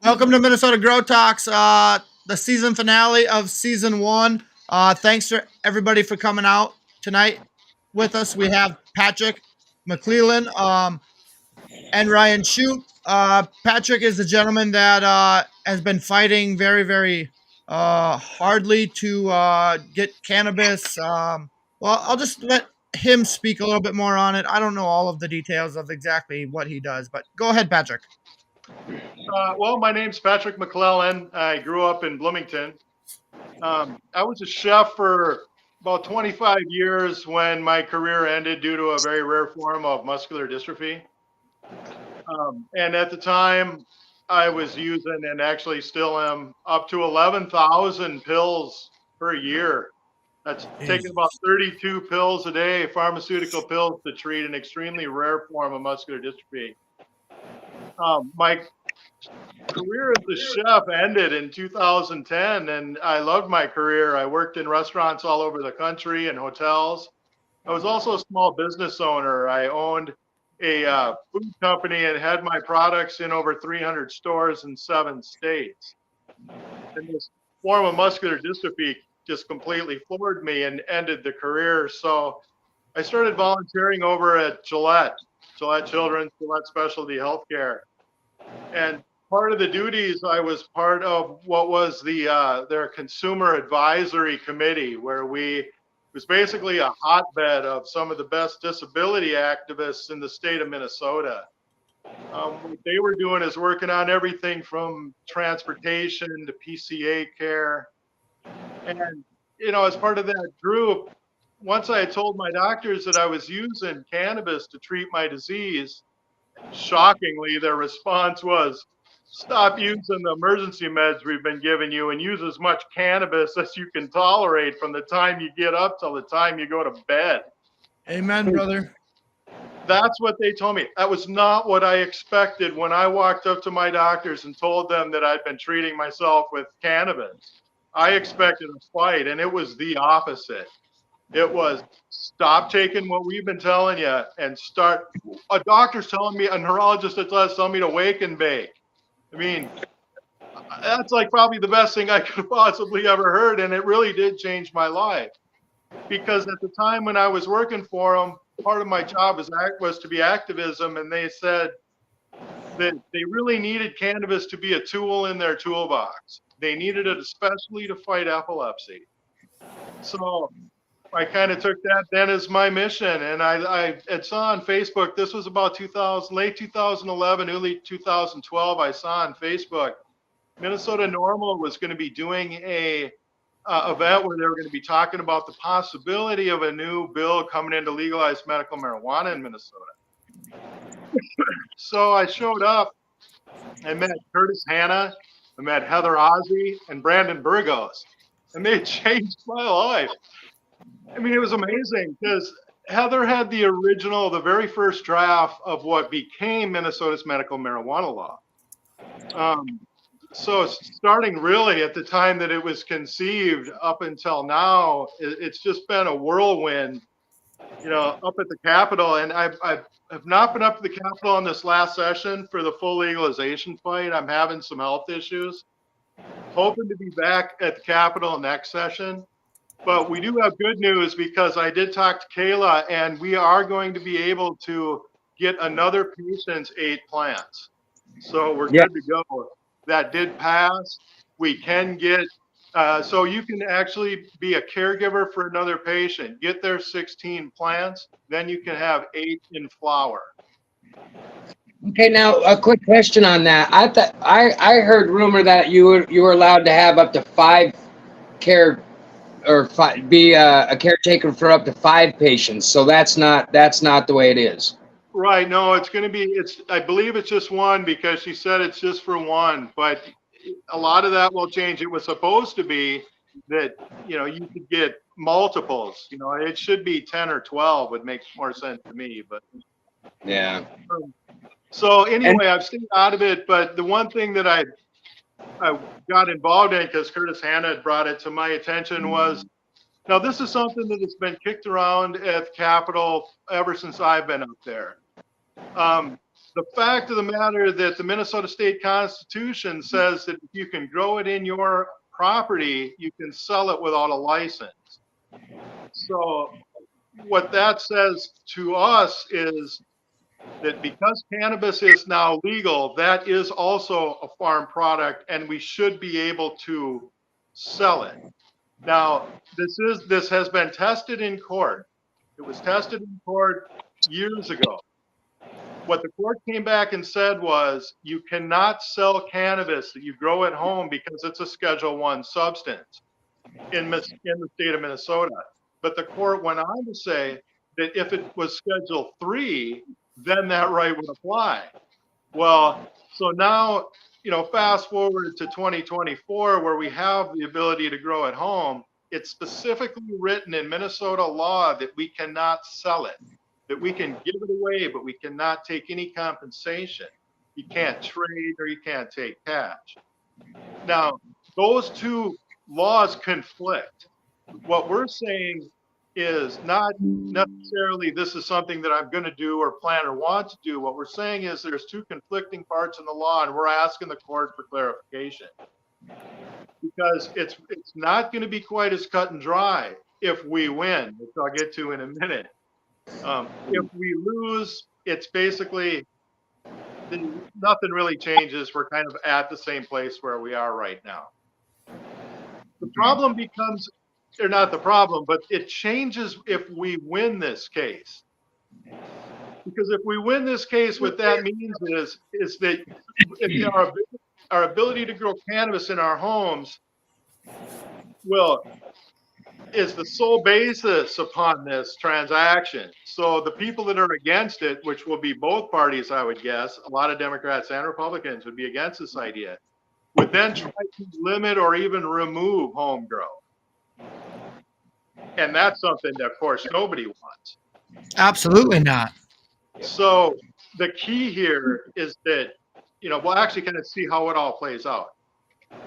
Welcome to Minnesota Grow Talks, the season finale of season one. Thanks for everybody for coming out tonight with us. We have Patrick McLellan and Ryan Shoup. Patrick is the gentleman that has been fighting very hardly to get cannabis. Well, I'll just let him speak a little bit more on it. I don't know all of the details of exactly what he does, but go ahead, Patrick. Well, my name's Patrick McLellan. I grew up in Bloomington. I was a chef for about 25 years when my career ended due to a very rare form of muscular dystrophy. And at the time, I was using, and actually still am, up to 11,000 pills per year. That's taking about 32 pills a day, pharmaceutical pills, to treat an extremely rare form of muscular dystrophy. My career as a chef ended in 2010, and I loved my career. I worked in restaurants all over the country and hotels. I was also a small business owner. I owned a food company and had my products in over 300 stores in 7 states. And this form of muscular dystrophy just completely floored me and ended the career. So I started volunteering over at Gillette Children's, Gillette Specialty Healthcare. And part of the duties, I was part of what was their consumer advisory committee, where it was basically a hotbed of some of the best disability activists in the state of Minnesota. What they were doing is working on everything from transportation to PCA care. And, as part of that group, once I had told my doctors that I was using cannabis to treat my disease, shockingly, their response was, stop using the emergency meds we've been giving you and use as much cannabis as you can tolerate from the time you get up till the time you go to bed. Amen, brother. That's what they told me. That was not what I expected when I walked up to my doctors and told them that I'd been treating myself with cannabis. I expected a fight, and it was the opposite. It was, stop taking what we've been telling you and start. A doctor's telling me, a neurologist at last telling me to wake and bake. I mean, that's like probably the best thing I could have possibly ever heard. And it really did change my life, because at the time when I was working for them, part of my job was to be activism. And they said that they really needed cannabis to be a tool in their toolbox. They needed it especially to fight epilepsy. So I kind of took that then as my mission, and I saw on Facebook. This was about late 2011, early 2012. I saw on Facebook Minnesota Normal was going to be doing a event where they were going to be talking about the possibility of a new bill coming in to legalize medical marijuana in Minnesota. So I showed up. I met Curtis Hanna, I met Heather Ozzie, and Brandon Burgos, and they changed my life. I mean, it was amazing because Heather had the very first draft of what became Minnesota's medical marijuana law. So starting really at the time that it was conceived up until now, it's just been a whirlwind, up at the Capitol. And I have not been up to the Capitol in this last session for the full legalization fight. I'm having some health issues. Hoping to be back at the Capitol next session. But we do have good news, because I did talk to Kayla, and we are going to be able to get another patient's 8 plants. So we're good to go. That did pass. We can get, so you can actually be a caregiver for another patient, get their 16 plants, then you can have 8 in flower. Okay, now a quick question on that. I heard rumor that you were allowed to have up to 5 be a caretaker for up to 5 patients. So that's not the way it is. Right. No, it's going to be, I believe it's just 1, because she said it's just for 1, but a lot of that will change. It was supposed to be that, you could get multiples, it should be 10 or 12 would make more sense to me, but yeah. So anyway, I've stayed out of it, but the one thing that I got involved in, because Curtis Hanna had brought it to my attention, was, now this is something that has been kicked around at the Capitol ever since I've been up there. the fact of the matter that the Minnesota State Constitution says that if you can grow it in your property, you can sell it without a license. So what that says to us is that because cannabis is now legal, that is also a farm product, and we should be able to sell it. Now, this has been tested in court. It was tested in court years ago. What the court came back and said was, you cannot sell cannabis that you grow at home because it's a Schedule I substance in the state of Minnesota. But the court went on to say that if it was Schedule III, then that right would apply. Well, so now, fast forward to 2024, where we have the ability to grow at home, it's specifically written in Minnesota law that we cannot sell it, that we can give it away, but we cannot take any compensation. You can't trade or you can't take cash. Now, those two laws conflict. What we're saying is not necessarily this is something that I'm going to do or plan or want to do. What we're saying is there's two conflicting parts in the law, and we're asking the court for clarification, because it's not going to be quite as cut and dry if we win, which I'll get to in a minute. If we lose, it's basically nothing really changes. We're kind of at the same place where we are right now. The problem becomes, or not the problem, but it changes if we win this case. Because if we win this case, what that means is that our ability to grow cannabis in our homes is the sole basis upon this transaction. So the people that are against it, which will be both parties, I would guess, a lot of Democrats and Republicans would be against this idea, would then try to limit or even remove home grow. And that's something that, of course, nobody wants. Absolutely not. So the key here is that, we'll actually kind of see how it all plays out.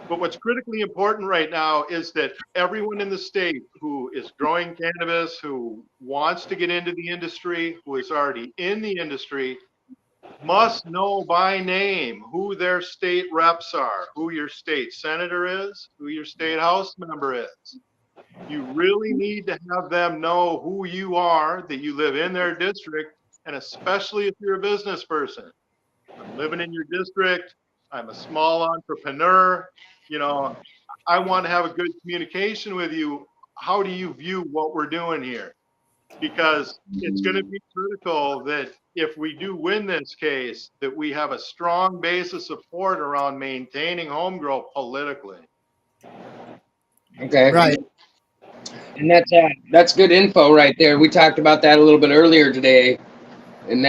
But what's critically important right now is that everyone in the state who is growing cannabis, who wants to get into the industry, who is already in the industry, must know by name who their state reps are, who your state senator is, who your state house member is. You really need to have them know who you are, that you live in their district, and especially if you're a business person. I'm living in your district. I'm a small entrepreneur. I want to have a good communication with you. How do you view what we're doing here? Because it's going to be critical that if we do win this case, that we have a strong base of support around maintaining home grow politically. Okay. Right. And that's good info right there. We talked about that a little bit earlier today. And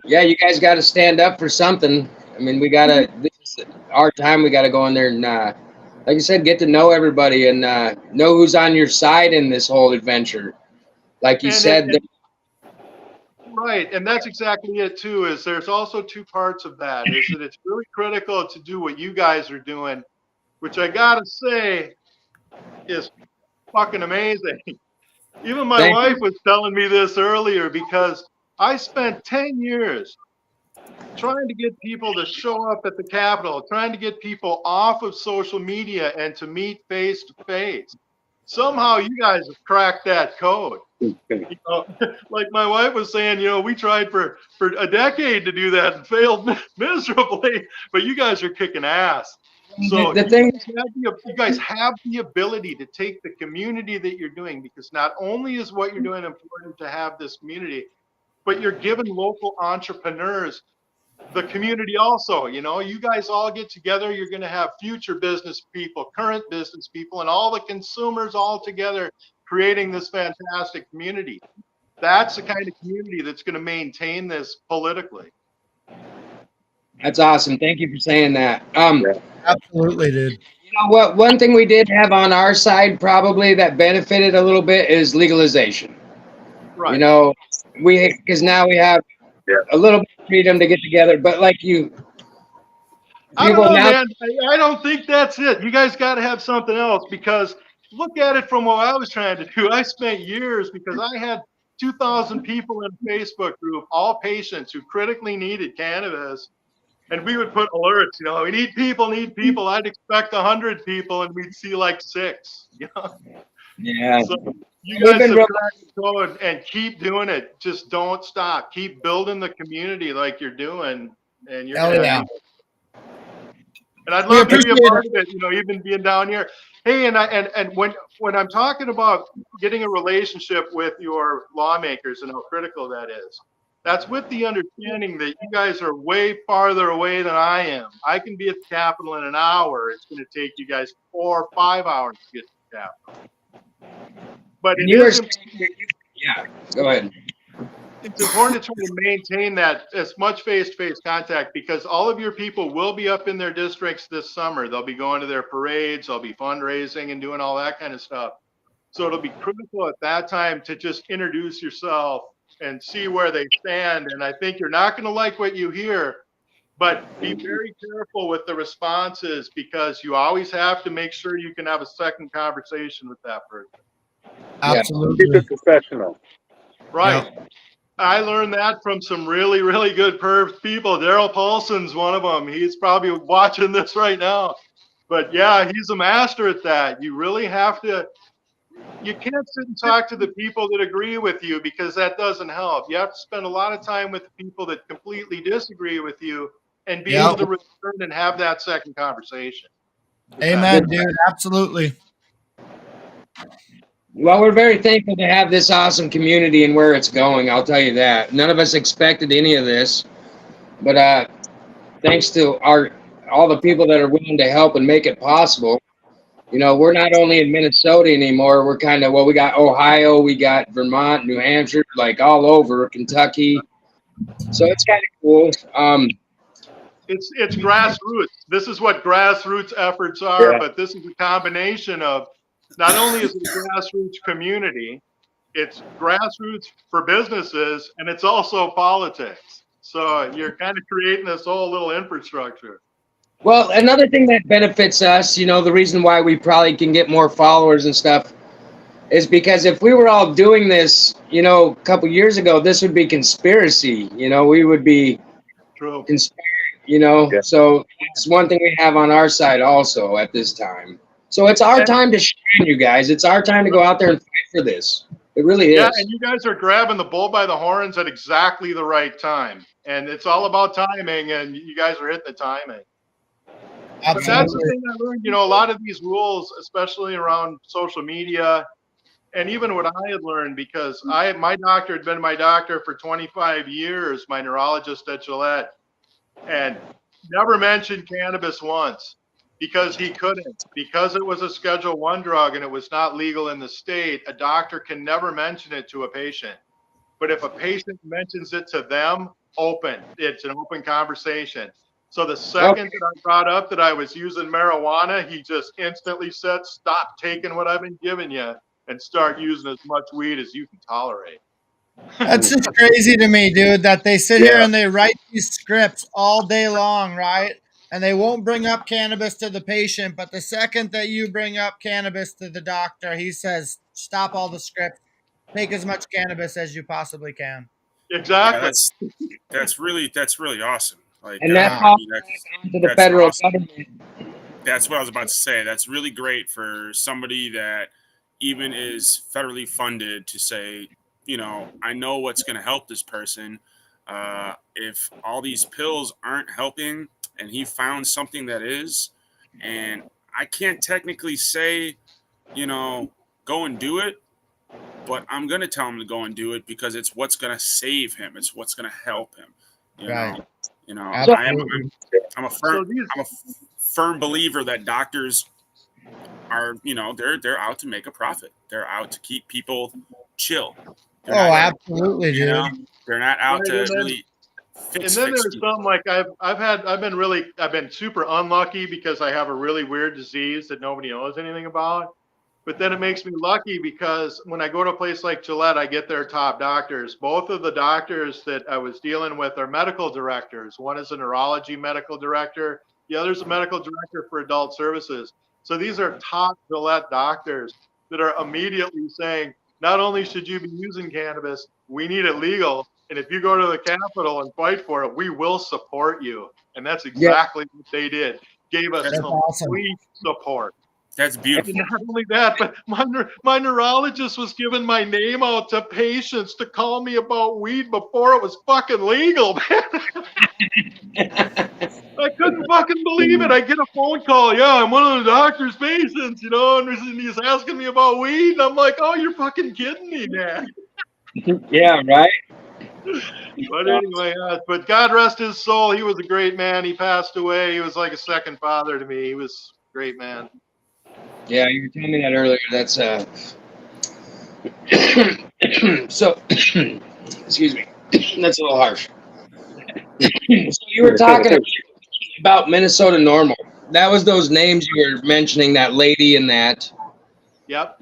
yeah, you guys got to stand up for something. I mean, this is our time. We got to go in there and, like you said, get to know everybody and know who's on your side in this whole adventure. Like you said. Right. And that's exactly it, too, is there's also two parts of that, is that it's really critical to do what you guys are doing, which I got to say is fucking amazing. Even my wife was telling me this earlier, because I spent 10 years trying to get people to show up at the Capitol, trying to get people off of social media and to meet face to face. Somehow you guys have cracked that code. Like my wife was saying, we tried for a decade to do that and failed miserably, but you guys are kicking ass. So you guys have the ability to take the community that you're doing, because not only is what you're doing important to have this community, but you're giving local entrepreneurs the community also. You guys all get together, you're going to have future business people, current business people, and all the consumers all together creating this fantastic community. That's the kind of community that's going to maintain this politically. That's awesome. Thank you for saying that. Absolutely, dude. You know what? One thing we did have on our side probably that benefited a little bit is legalization. Right. Because now we have a little bit of freedom to get together, but like I don't know, man. I don't think that's it. You guys got to have something else, because look at it from what I was trying to do. I spent years, because I had 2,000 people in a Facebook group, all patients who critically needed cannabis. And we would put alerts, we need people. I'd expect 100 people and we'd see like 6, Yeah. So you We've guys been have real- cracked the code and keep doing it. Just don't stop. Keep building the community like you're doing. And you're Hell gonna yeah. And I'd We love to be a appreciate part of it, even being down here. Hey, and when I'm talking about getting a relationship with your lawmakers and how critical that is, that's with the understanding that you guys are way farther away than I am. I can be at the Capitol in an hour. It's going to take you guys 4 or 5 hours to get to the Capitol. But And it you were is yeah, go ahead. it's important to try to maintain that as much face-to-face contact, because all of your people will be up in their districts this summer. They'll be going to their parades, they'll be fundraising and doing all that kind of stuff. So it'll be critical at that time to just introduce yourself and see where they stand. And I think you're not going to like what you hear, but be very careful with the responses, because you always have to make sure you can have a second conversation with that person. Absolutely. Keep it professional. Right. Yep. I learned that from some really, really good people. Daryl Paulson's one of them. He's probably watching this right now. But yeah, he's a master at that. You really have to, you can't sit and talk to the people that agree with you, because that doesn't help. You have to spend a lot of time with the people that completely disagree with you and be able to return and have that second conversation. Amen, dude. Absolutely. Well, we're very thankful to have this awesome community and where it's going. I'll tell you that. None of us expected any of this, but thanks to all the people that are willing to help and make it possible. We're not only in Minnesota anymore. We're kind of, we got Ohio, we got Vermont, New Hampshire, like all over, Kentucky. So it's kind of cool. It's grassroots. This is what grassroots efforts are, Yeah. but this is a combination of, not only is it a grassroots community, it's grassroots for businesses, and it's also politics. So you're kind of creating this whole little infrastructure. Well, another thing that benefits us, the reason why we probably can get more followers and stuff is because if we were all doing this, a couple years ago, this would be conspiracy. We would be conspiring, Yeah. So it's one thing we have on our side also at this time. So it's our time to shine, you guys. It's our time to go out there and fight for this. It really is. Yeah, and you guys are grabbing the bull by the horns at exactly the right time. And it's all about timing, and you guys are hitting the timing. Absolutely. But that's the thing I learned, a lot of these rules, especially around social media, and even what I had learned, because my doctor had been my doctor for 25 years, my neurologist at Gillette, and never mentioned cannabis once, because he couldn't, because it was a Schedule I drug and it was not legal in the state. A doctor can never mention it to a patient. But if a patient mentions it to them, it's an open conversation. So the second that I brought up that I was using marijuana, he just instantly said, stop taking what I've been giving you and start using as much weed as you can tolerate. That's just crazy to me, dude, that they sit here and they write these scripts all day long, right? And they won't bring up cannabis to the patient, but the second that you bring up cannabis to the doctor, he says, stop all the scripts. Take as much cannabis as you possibly can. Exactly. Yeah, that's really awesome. Like, And that's I all mean, to the that's federal awesome. government. That's what I was about to say. That's really great for somebody that even is federally funded to say, I know what's going to help this person. If all these pills aren't helping and he found something that is, and I can't technically say, go and do it, but I'm going to tell him to go and do it because it's what's going to save him. It's what's going to help him. Right. I'm a firm, So I'm a firm believer that doctors are, they're out to make a profit. They're out to keep people chill. They're Absolutely, dude. They're not out Right, to and then- really fix. And then there's people. some, like I've been super unlucky because I have a really weird disease that nobody knows anything about. But then it makes me lucky because when I go to a place like Gillette, I get their top doctors. Both of the doctors that I was dealing with are medical directors. One is a neurology medical director. The other is a medical director for adult services. So these are top Gillette doctors that are immediately saying, not only should you be using cannabis, we need it legal. And if you go to the Capitol and fight for it, we will support you. And that's Yeah. exactly what they did. Gave us That's complete awesome. support. That's beautiful. And not only that, but my neurologist was giving my name out to patients to call me about weed before it was fucking legal, man. I couldn't fucking believe it. I get a phone call. Yeah, I'm one of the doctor's patients, you know, and he's asking me about weed. And I'm like, oh, you're fucking kidding me, man. Yeah, right. But anyway, but God rest his soul. He was a great man. He passed away. He was like a second father to me. He was a great man. Yeah, you were telling me that earlier. That's so. Excuse me. That's a little harsh. So you were talking about Minnesota Normal. That was those names you were mentioning, that lady and that. Yep.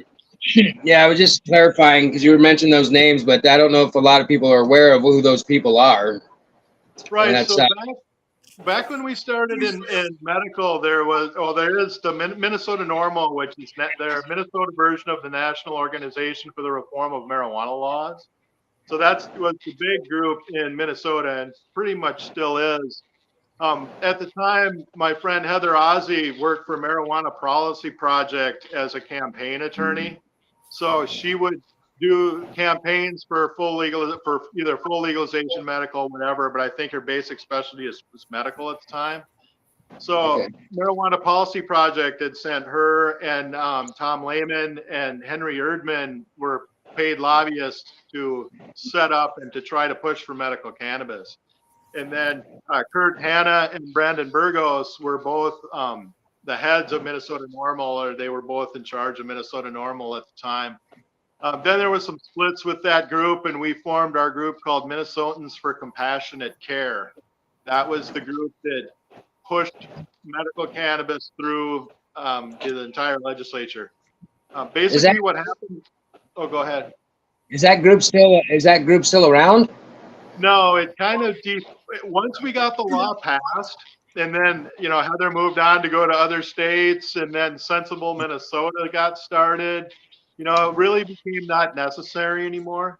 Yeah, I was just clarifying because you were mentioning those names, but I don't know if a lot of people are aware of who those people are. Right. So back when we started in medical, there is the Minnesota Normal, which is their Minnesota version of the National Organization for the Reform of Marijuana Laws. So was the big group in Minnesota, and pretty much still is. At the time, my friend Heather Ozzie worked for Marijuana Policy Project as a campaign attorney. So she would do campaigns for either full legalization, medical, whatever. But I think her basic specialty was medical at the time. So Okay. Marijuana Policy Project had sent her and Tom Lehman and Henry Erdman were paid lobbyists to set up and to try to push for medical cannabis. And then Kurt Hanna and Brandon Burgos were both the heads of Minnesota Normal, or they were both in charge of Minnesota Normal at the time. Then there was some splits with that group, and we formed our group called Minnesotans for Compassionate Care. That was the group that pushed medical cannabis through the entire legislature. Basically, what happened? Oh, go ahead. Is that group still around? No, it kind of once we got the law passed, and then Heather moved on to go to other states, and then Sensible Minnesota got started. It really became not necessary anymore.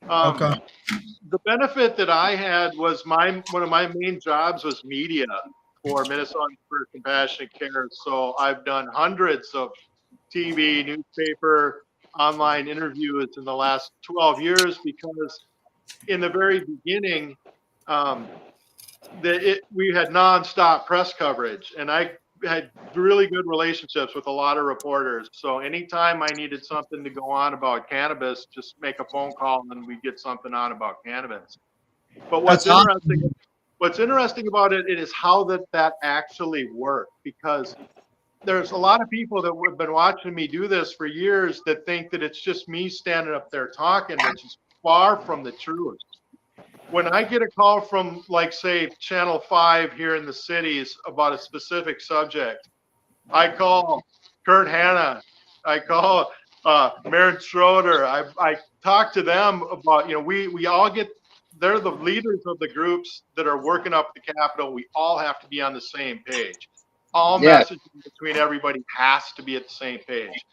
Okay. The benefit that I had was one of my main jobs was media for Minnesota for Compassionate Care. So I've done hundreds of TV, newspaper, online interviews in the last 12 years because in the very beginning, we had nonstop press coverage, and I had really good relationships with a lot of reporters. So anytime I needed something to go on about cannabis, just make a phone call and we get something on about cannabis. But what's interesting about it is how that actually worked, because there's a lot of people that have been watching me do this for years that think that it's just me standing up there talking, which is far from the truth. When I get a call from, like, say, Channel 5 here in the cities about a specific subject, I call Kurt Hanna, I call Maren Schroeder, I talk to them about, we all they're the leaders of the groups that are working up the Capitol. We all have to be on the same page. All messaging between everybody has to be at the same page.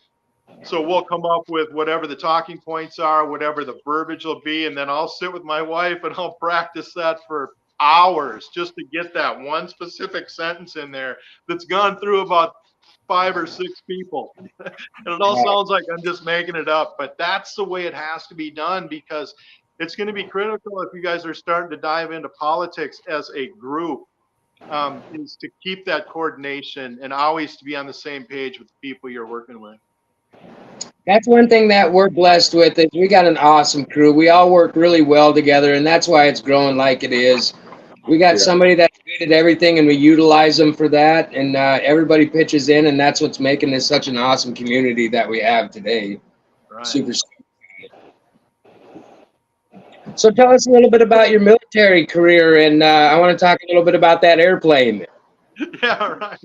So we'll come up with whatever the talking points are, whatever the verbiage will be, and then I'll sit with my wife and I'll practice that for hours just to get that one specific sentence in there that's gone through about 5 or 6 people. And it all sounds like I'm just making it up, but that's the way it has to be done, because it's going to be critical if you guys are starting to dive into politics as a group, is to keep that coordination and always to be on the same page with the people you're working with. That's one thing that we're blessed with, is we got an awesome crew. We all work really well together, and that's why it's growing like it is. We got somebody that's good at everything, and we utilize them for that, and everybody pitches in, and that's what's making this such an awesome community that we have today. Right. Super. So tell us a little bit about your military career, and I want to talk a little bit about that airplane. Yeah, right.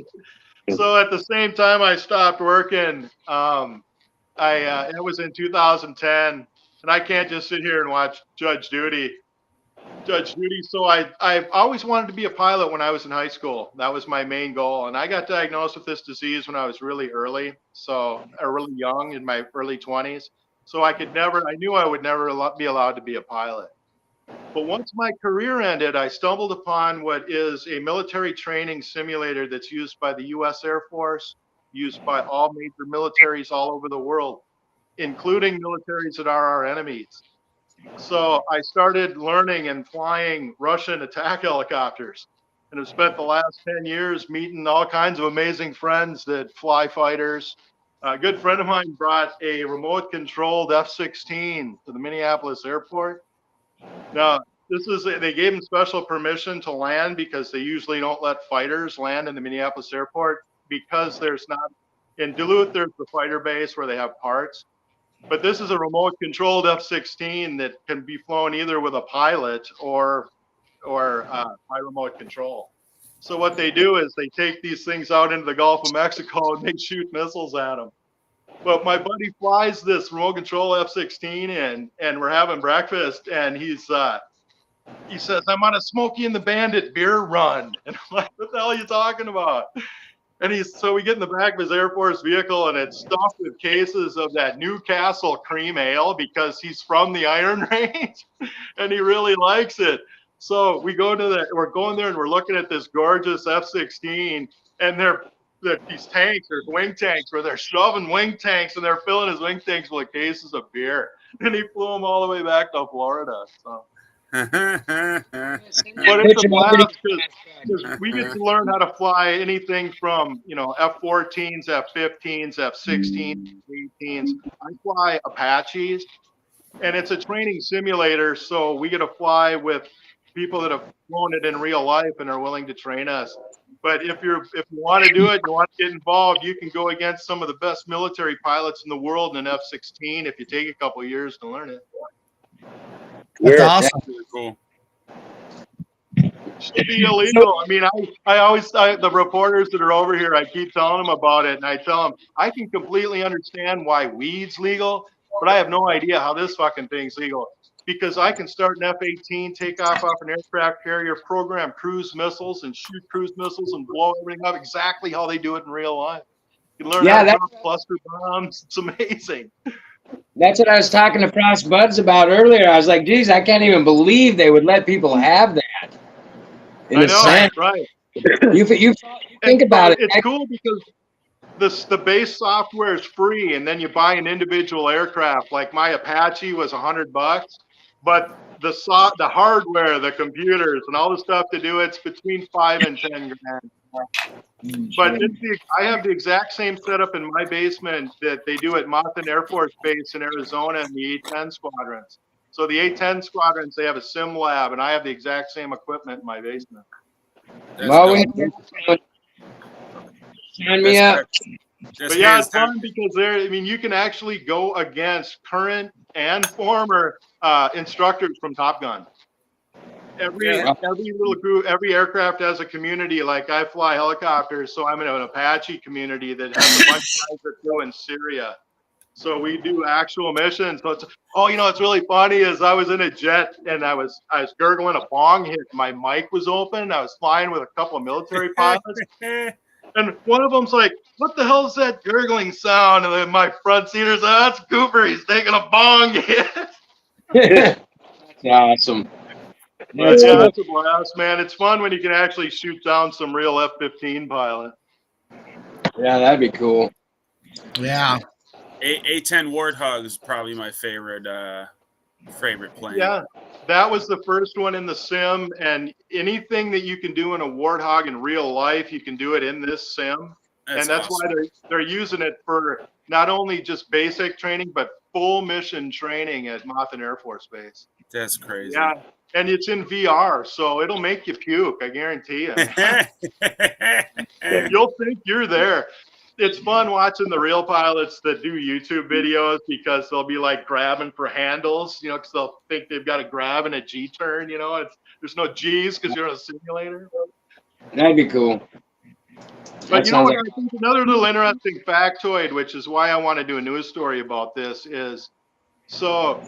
So at the same time I stopped working, it was in 2010, and I can't just sit here and watch Judge Judy. So I always wanted to be a pilot when I was in high school. That was my main goal, and I got diagnosed with this disease when I was really young, in my early 20s. So I knew I would never be allowed to be a pilot. But once my career ended, I stumbled upon what is a military training simulator that's used by the US Air Force, used by all major militaries all over the world, including militaries that are our enemies. So I started learning and flying Russian attack helicopters, and have spent the last 10 years meeting all kinds of amazing friends that fly fighters. A good friend of mine brought a remote controlled F-16 to the Minneapolis airport. Now, they gave him special permission to land because they usually don't let fighters land in the Minneapolis airport because there's not, in Duluth, there's the fighter base where they have parts. But this is a remote controlled F-16 that can be flown either with a pilot or by remote control. So what they do is they take these things out into the Gulf of Mexico and they shoot missiles at them. But my buddy flies this remote control F-16 and we're having breakfast, and he says, "I'm on a Smokey and the Bandit beer run." And I'm like, "What the hell are you talking about?" And so we get in the back of his Air Force vehicle, and it's stuffed with cases of that Newcastle cream ale because he's from the Iron Range and he really likes it. So we're going there and we're looking at this gorgeous F-16, and they're these tanks, there's wing tanks where they're shoving wing tanks and they're filling his wing tanks with cases of beer. And he flew them all the way back to Florida. So. But it's a blast because we get to learn how to fly anything from, F-14s, F-15s, F-16s, F-18s. I fly Apaches, and it's a training simulator, so we get to fly with people that have flown it in real life and are willing to train us. But if you want to do it, you want to get involved, you can go against some of the best military pilots in the world in an F-16 if you take a couple of years to learn it. That's awesome. That's really cool. Should be illegal. I mean, I always, the reporters that are over here, I keep telling them about it, and I tell them I can completely understand why weed's legal, but I have no idea how this fucking thing's legal, because I can start an F-18, take off an aircraft carrier, program cruise missiles, and shoot cruise missiles and blow everything up exactly how they do it in real life. You can learn how to drop cluster bombs. It's amazing. That's what I was talking to Frost Buds about earlier. I was like, geez, I can't even believe they would let people have that. I know, right. You think about it. It's cool because the base software is free, and then you buy an individual aircraft. Like my Apache was $100, but the hardware, the computers, and all the stuff to do it's between $5 and $10 grand. But I have the exact same setup in my basement that they do at Mothin Air Force Base in Arizona in the A-10 squadrons. So the A-10 squadrons, they have a sim lab, and I have the exact same equipment in my basement. Sign me up. But yeah, it's fun because you can actually go against current and former instructors from Top Gun. Every little group, every aircraft has a community. Like I fly helicopters, so I'm in an Apache community that has a bunch of guys that go in Syria. So we do actual missions. So it's really funny is I was in a jet and I was gurgling a bong hit. My mic was open. I was flying with a couple of military pilots. And one of them's like, "What the hell is that gurgling sound?" And then my front seater's like, "That's Cooper. He's taking a bong hit." That's awesome. That's a blast, man. It's fun when you can actually shoot down some real F-15 pilot. Yeah, that'd be cool. Yeah. A-10 Warthog is probably my favorite plane. Yeah, that was the first one in the sim, and anything that you can do in a Warthog in real life, you can do it in this sim. That's awesome. Why they're using it for not only just basic training, but full mission training at Mothin Air Force Base. That's crazy. Yeah, and it's in VR, so it'll make you puke, I guarantee you. You'll think you're there. It's fun watching the real pilots that do YouTube videos because they'll be like grabbing for handles, because they'll think they've got to grab in a G-turn, there's no G's because you're in a simulator. That'd be cool. But I think another little interesting factoid, which is why I want to do a news story about this, is so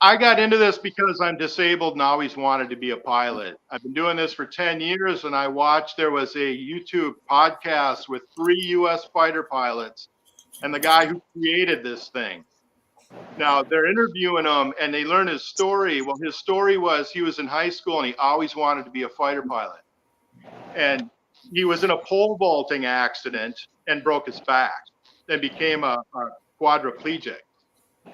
I got into this because I'm disabled and always wanted to be a pilot. I've been doing this for 10 years, and I watched, there was a YouTube podcast with 3 U.S. fighter pilots and the guy who created this thing. Now they're interviewing him and they learn his story. Well, his story was he was in high school and he always wanted to be a fighter pilot. And he was in a pole vaulting accident and broke his back and became a quadriplegic.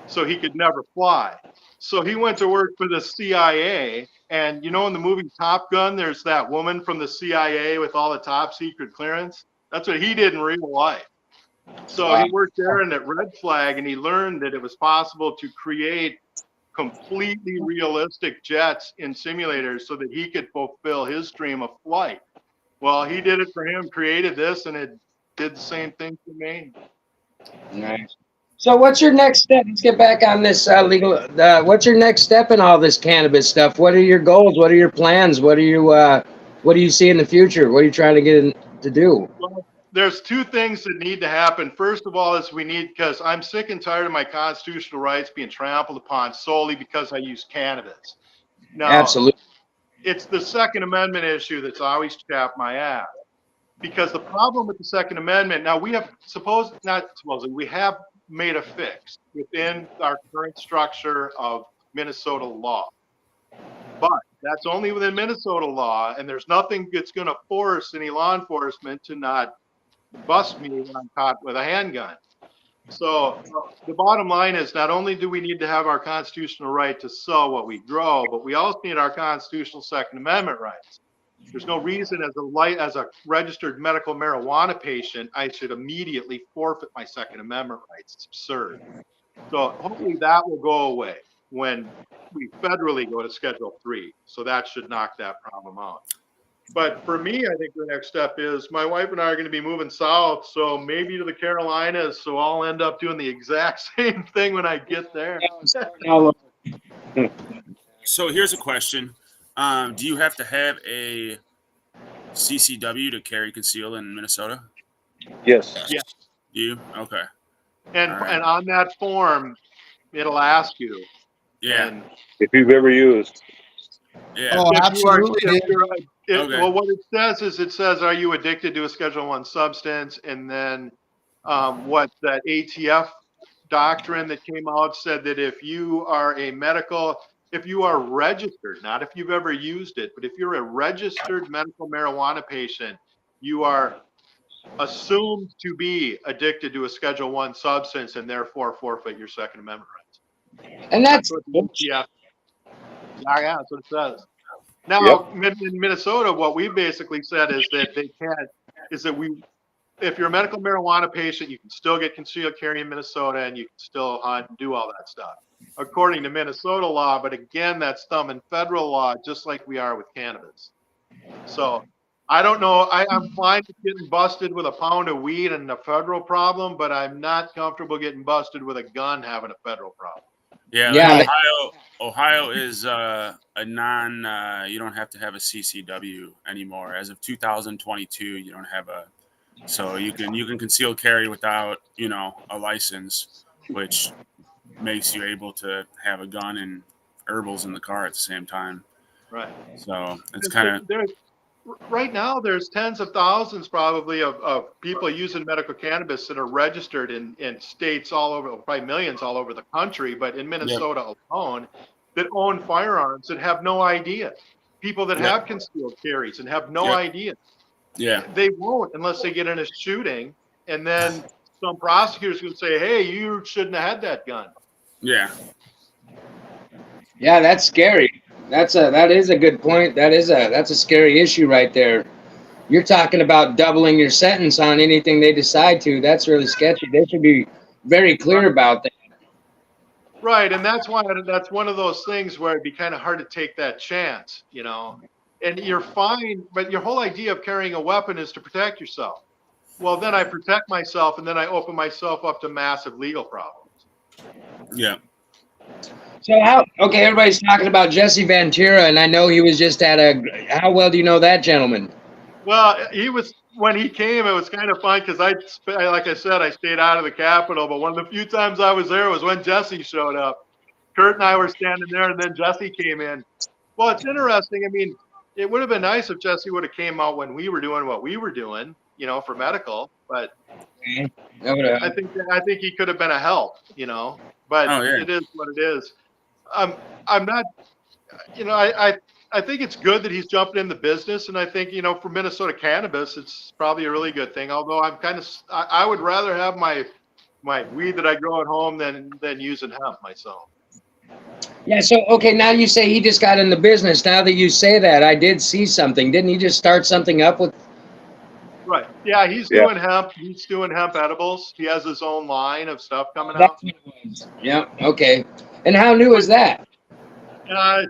So he could never fly. So he went to work for the CIA. And you know, in the movie Top Gun, there's that woman from the CIA with all the top secret clearance. That's what he did in real life. So he worked there in that Red Flag, and he learned that it was possible to create completely realistic jets in simulators so that he could fulfill his dream of flight. Well, he did it for him, created this, and it did the same thing for me. Nice. So what's your next step? Let's get back on this legal. What's your next step in all this cannabis stuff? What are your goals? What are your plans? What do you see in the future? What are you trying to get to do? Well, there's two things that need to happen. First of all, is we need, because I'm sick and tired of my constitutional rights being trampled upon solely because I use cannabis. Now, Absolutely. It's the Second Amendment issue that's always chapped my ass. Because the problem with the Second Amendment, now we have we have made a fix within our current structure of Minnesota law. But that's only within Minnesota law, and there's nothing that's going to force any law enforcement to not bust me when I'm caught with a handgun. So the bottom line is, not only do we need to have our constitutional right to sell what we grow, but we also need our constitutional Second Amendment rights. There's no reason as a registered medical marijuana patient, I should immediately forfeit my Second Amendment rights. It's absurd. So hopefully that will go away when we federally go to Schedule 3. So that should knock that problem out. But for me, I think the next step is my wife and I are going to be moving south, so maybe to the Carolinas. So I'll end up doing the exact same thing when I get there. So here's a question. Do you have to have a CCW to carry conceal in Minnesota? Yes. Yeah. You? Okay. And All right. and on that form, it'll ask you. Yeah. And If you've ever used. Yeah. Oh, absolutely. Okay. Well, what it says is, it says, are you addicted to a Schedule 1 substance? And then what that ATF doctrine that came out said that if you are registered, not if you've ever used it, but if you're a registered medical marijuana patient, you are assumed to be addicted to a Schedule 1 substance and therefore forfeit your Second Amendment rights. And that's what the ATF. Yeah, that's what it says. Now, in Minnesota, what we basically said is that if you're a medical marijuana patient, you can still get concealed carry in Minnesota and you can still hunt and do all that stuff, according to Minnesota law. But again, that's thumbing federal law, just like we are with cannabis. So I don't know. I'm fine with getting busted with a pound of weed and a federal problem, but I'm not comfortable getting busted with a gun having a federal problem. Yeah. Yeah. Ohio is a non. You don't have to have a CCW anymore. As of 2022, you don't have a. So you can conceal carry without a license, which makes you able to have a gun and herbals in the car at the same time. Right. So it's kind of. Right now, there's tens of thousands probably of people using medical cannabis that are registered in states all over, probably millions all over the country, but in Minnesota alone, that own firearms that have no idea. People that have concealed carries and have no idea. Yeah. They won't unless they get in a shooting, and then some prosecutors will say, hey, you shouldn't have had that gun. Yeah. Yeah, that's scary. That is a good point. That's a scary issue right there. You're talking about doubling your sentence on anything they decide to. That's really sketchy. They should be very clear about that. Right, and that's why that's one of those things where it'd be kind of hard to take that chance, And you're fine, but your whole idea of carrying a weapon is to protect yourself. Well, then I protect myself, and then I open myself up to massive legal problems. Yeah. So everybody's talking about Jesse Ventura, and I know he was just how well do you know that gentleman? Well, when he came, it was kind of fun because like I said, I stayed out of the Capitol, but one of the few times I was there was when Jesse showed up. Kurt and I were standing there, and then Jesse came in. Well, it's interesting. I mean, it would have been nice if Jesse would have came out when we were doing what we were doing, for medical, but I think he could have been a help, but Oh, yeah. it is what it is. I'm not, I think it's good that he's jumping in the business, and I think for Minnesota cannabis, it's probably a really good thing. Although I would rather have my weed that I grow at home than using hemp myself. Yeah. So okay, now you say he just got in the business. Now that you say that, I did see something. Didn't he just start something up with? Right. Yeah, he's Yeah. doing hemp. He's doing hemp edibles. He has his own line of stuff coming out. That's what it was. Yeah. Okay. And how new is that? Uh,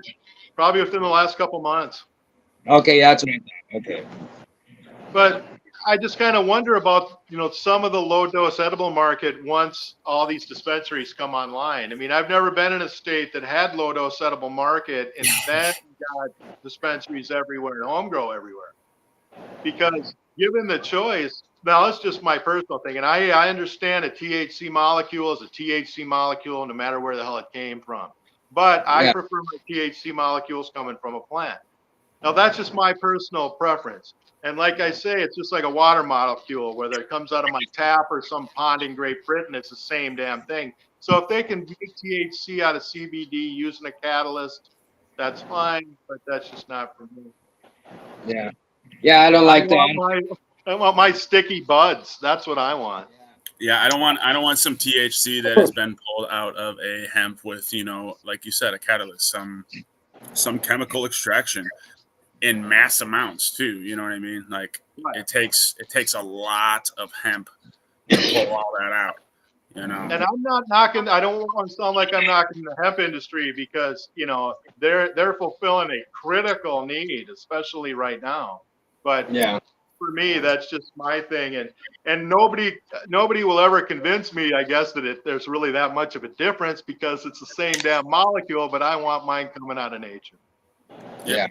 Probably within the last couple months. Okay, that's what I thought. Okay. But I just kind of wonder about, some of the low dose edible market once all these dispensaries come online. I mean, I've never been in a state that had low dose edible market and then got dispensaries everywhere and home grow everywhere. Because given the choice, now that's just my personal thing. And I understand a THC molecule is a THC molecule no matter where the hell it came from. But I prefer my THC molecules coming from a plant. Now, that's just my personal preference. And like I say, it's just like a water molecule, whether it comes out of my tap or some pond in Great Britain, it's the same damn thing. So if they can make THC out of CBD using a catalyst, that's fine, but that's just not for me. Yeah. Yeah, I don't like that. I want my sticky buds. That's what I want. Yeah, I don't want some THC that has been pulled out of a hemp with, like you said, a catalyst, some chemical extraction in mass amounts too. You know what I mean? Like it takes a lot of hemp to pull all that out. And I'm not knocking. I don't want to sound like I'm knocking the hemp industry because they're fulfilling a critical need, especially right now. But yeah, for me, that's just my thing, and nobody will ever convince me, I guess, that there's really that much of a difference because it's the same damn molecule. But I want mine coming out of nature. Yeah,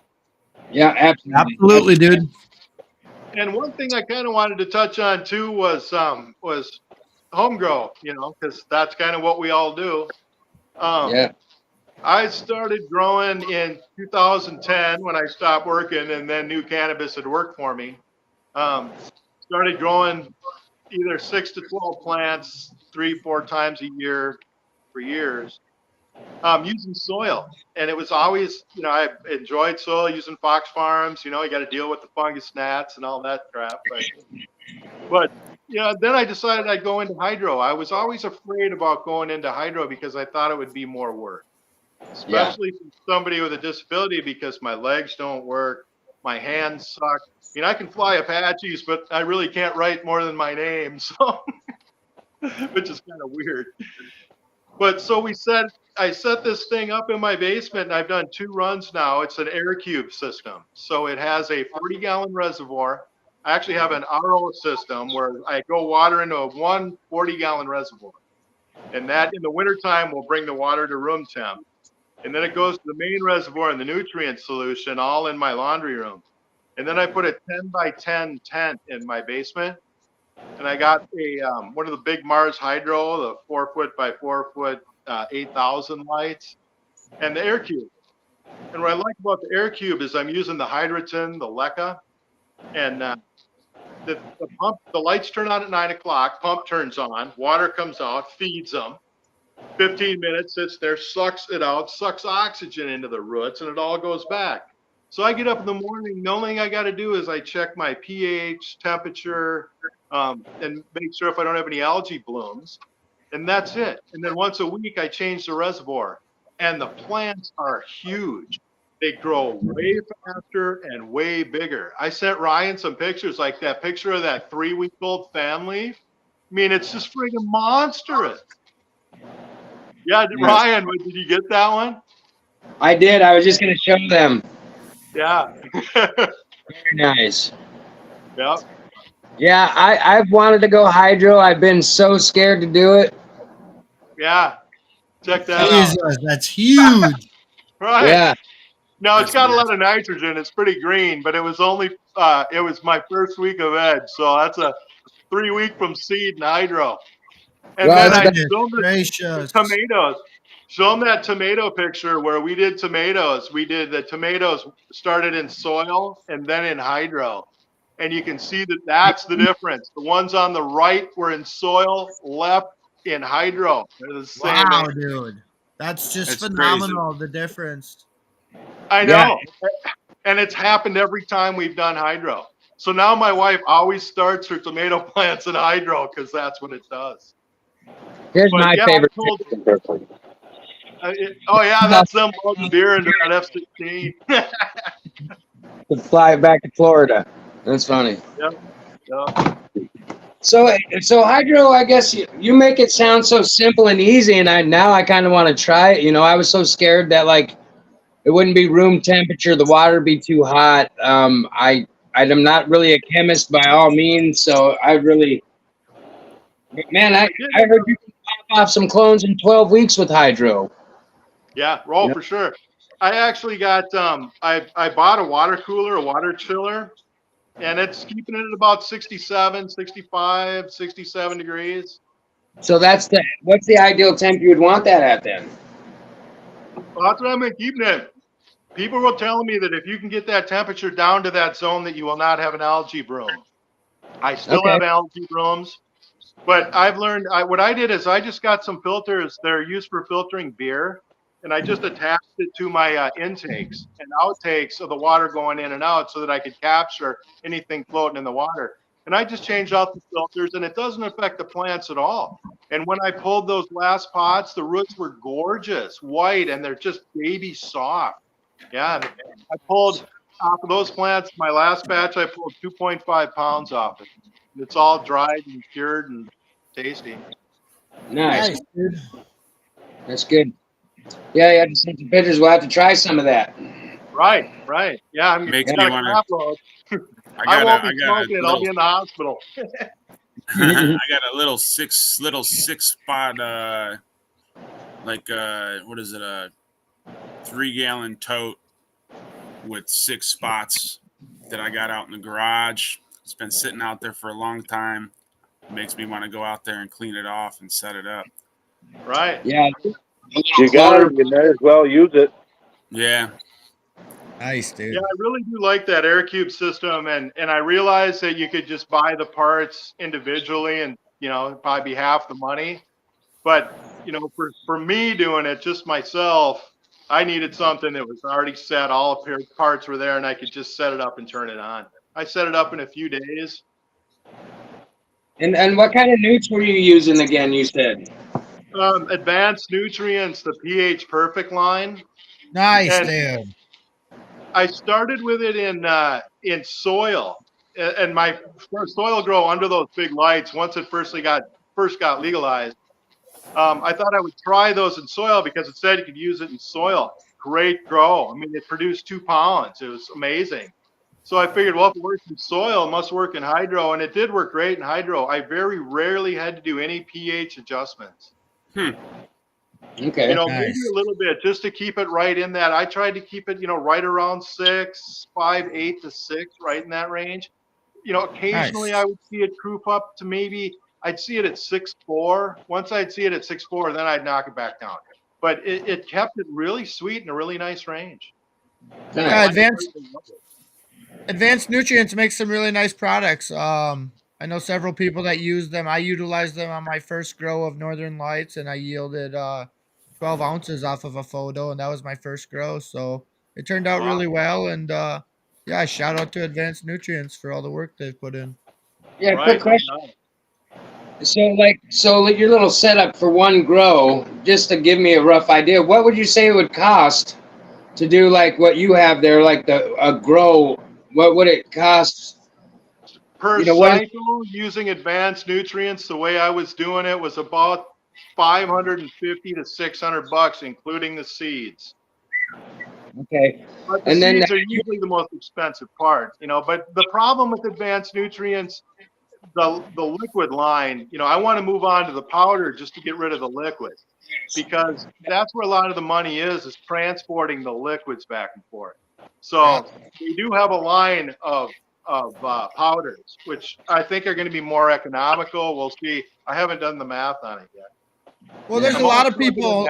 absolutely, Absolutely, dude. And one thing I kind of wanted to touch on too was home grow, because that's kind of what we all do. Yeah. I started growing in 2010 when I stopped working, and then New Cannabis had worked for me. Started growing either 6 to 12 plants 3-4 times a year for years, using soil. And it was always, I enjoyed soil using Fox Farms. You got to deal with the fungus gnats and all that crap. But then I decided I'd go into hydro. I was always afraid about going into hydro because I thought it would be more work, especially for somebody with a disability, because my legs don't work, my hands suck. I can fly Apaches, but I really can't write more than my name, so which is kind of weird. But so I set this thing up in my basement, and I've done 2 runs now. It's an air cube system, so it has a 40-gallon reservoir. I actually have an RO system where I go water into a 40-gallon reservoir, and that in the wintertime will bring the water to room temp. And then it goes to the main reservoir and the nutrient solution all in my laundry room. And then I put a 10 by 10 tent in my basement. And I got one of the big Mars Hydro, the 4 foot by 4 foot, 8,000 lights, and the air cube. And what I like about the air cube is I'm using the Hydroton, the Leca, and the pump, the lights turn on at 9 o'clock, pump turns on, water comes out, feeds them. 15 minutes, sits there, sucks it out, sucks oxygen into the roots, and it all goes back. So I get up in the morning, the only thing I got to do is I check my pH, temperature, and make sure if I don't have any algae blooms, and that's it. And then once a week, I change the reservoir, and the plants are huge. They grow way faster and way bigger. I sent Ryan some pictures, like that picture of that 3-week-old family. I mean, it's just friggin' monstrous. Yeah, Ryan, did you get that one? I did. I was just going to show them. Yeah. Very nice. Yeah. Yeah, I've wanted to go hydro. I've been so scared to do it. Yeah. Check that Jesus, out. that's huge. Right. Yeah. No, it's got a lot of nitrogen. It's pretty green, but it was only it was my first week of ed, so that's a 3-week from seed and hydro. And Well, then I Goodness filmed the gracious. tomatoes. Show them that tomato picture where we did tomatoes. We did the tomatoes started in soil and then in hydro. And you can see that that's the difference. The ones on the right were in soil, left in hydro. They're the same. Wow, dude. That's just That's phenomenal, the difference. I Yeah. know. And it's happened every time we've done hydro. So now my wife always starts her tomato plants in hydro because that's what it does. Here's But my yeah, favorite. oh yeah, that's them loading beer into that F-16. To fly it back to Florida. That's funny. Yeah. So hydro, I guess you make it sound so simple and easy, and I kind of want to try it. I was so scared that like it wouldn't be room temperature, the water would be too hot. I'm not really a chemist by all means, so man, I heard you can pop off some clones in 12 weeks with hydro. Yeah, roll for sure. I actually got I bought a water cooler, a water chiller, and it's keeping it at about 67, 65, 67 degrees. So what's the ideal temp you would want that at then? Well, that's what I've been keeping it. People were telling me that if you can get that temperature down to that zone, that you will not have an algae bloom. I still have algae blooms, but I've learned. What I did is I just got some filters. They're used for filtering beer, and I just attached it to my intakes and outtakes of the water going in and out, so that I could capture anything floating in the water. And I just changed out the filters, and it doesn't affect the plants at all. And when I pulled those last pots, the roots were gorgeous, white, and they're just baby soft. Yeah, I pulled off of those plants. My last batch, I pulled 2.5 pounds off it. It's all dried and cured and tasty. Nice. Dude. That's good. Yeah, just send some pictures. We'll have to try some of that. Right. Yeah, I'm Makes got me a wanna- crop load. I won't be smoking it. I'll be in the hospital. I got a little six spot what is it, a 3-gallon tote with 6 spots that I got out in the garage. It's been sitting out there for a long time. It makes me want to go out there and clean it off and set it up. Right. Yeah. You got it. You might as well use it. Yeah. Nice, dude. Yeah, I really do like that air cube system, and I realized that you could just buy the parts individually, and it'd probably be half the money. But for me doing it just myself, I needed something that was already set. All the parts were there, and I could just set it up and turn it on. I set it up in a few days. And what kind of newts were you using again? You said Advanced Nutrients, the pH Perfect line. Nice, And dude. I started with it in soil, and my soil grow under those big lights. Once it first got legalized, I thought I would try those in soil because it said you could use it in soil. Great grow. I mean, it produced 2 pounds. It was amazing. So I figured, well, if it works in soil, it must work in hydro, and it did work great in hydro. I very rarely had to do any pH adjustments. okay. Maybe a little bit just to keep it right in that. I tried to keep it, right around 6, 5, 8 to 6, right in that range. Occasionally I would see it creep up to maybe I'd see it at 6.4. Once I'd see it at 6.4, then I'd knock it back down. But it kept it really sweet in a really nice range. Nice. Advanced Nutrients makes some really nice products. I know several people that use them. I utilized them on my first grow of Northern Lights, and I yielded 12 ounces off of a photo, and that was my first grow. So it turned out really well. And yeah, shout out to Advanced Nutrients for all the work they've put in. Yeah, quick question. So your little setup for one grow, just to give me a rough idea, what would you say it would cost to do like what you have there, like a grow? What would it cost? Per cycle, using Advanced Nutrients, the way I was doing it was about $550 to $600, including the seeds. Okay. But the seeds are usually the most expensive part, But the problem with Advanced Nutrients, the liquid line, I want to move on to the powder just to get rid of the liquid, because that's where a lot of the money is transporting the liquids back and forth. So we do have a line of powders, which I think are going to be more economical. We'll see. I haven't done the math on it yet. Well, there's a lot of people.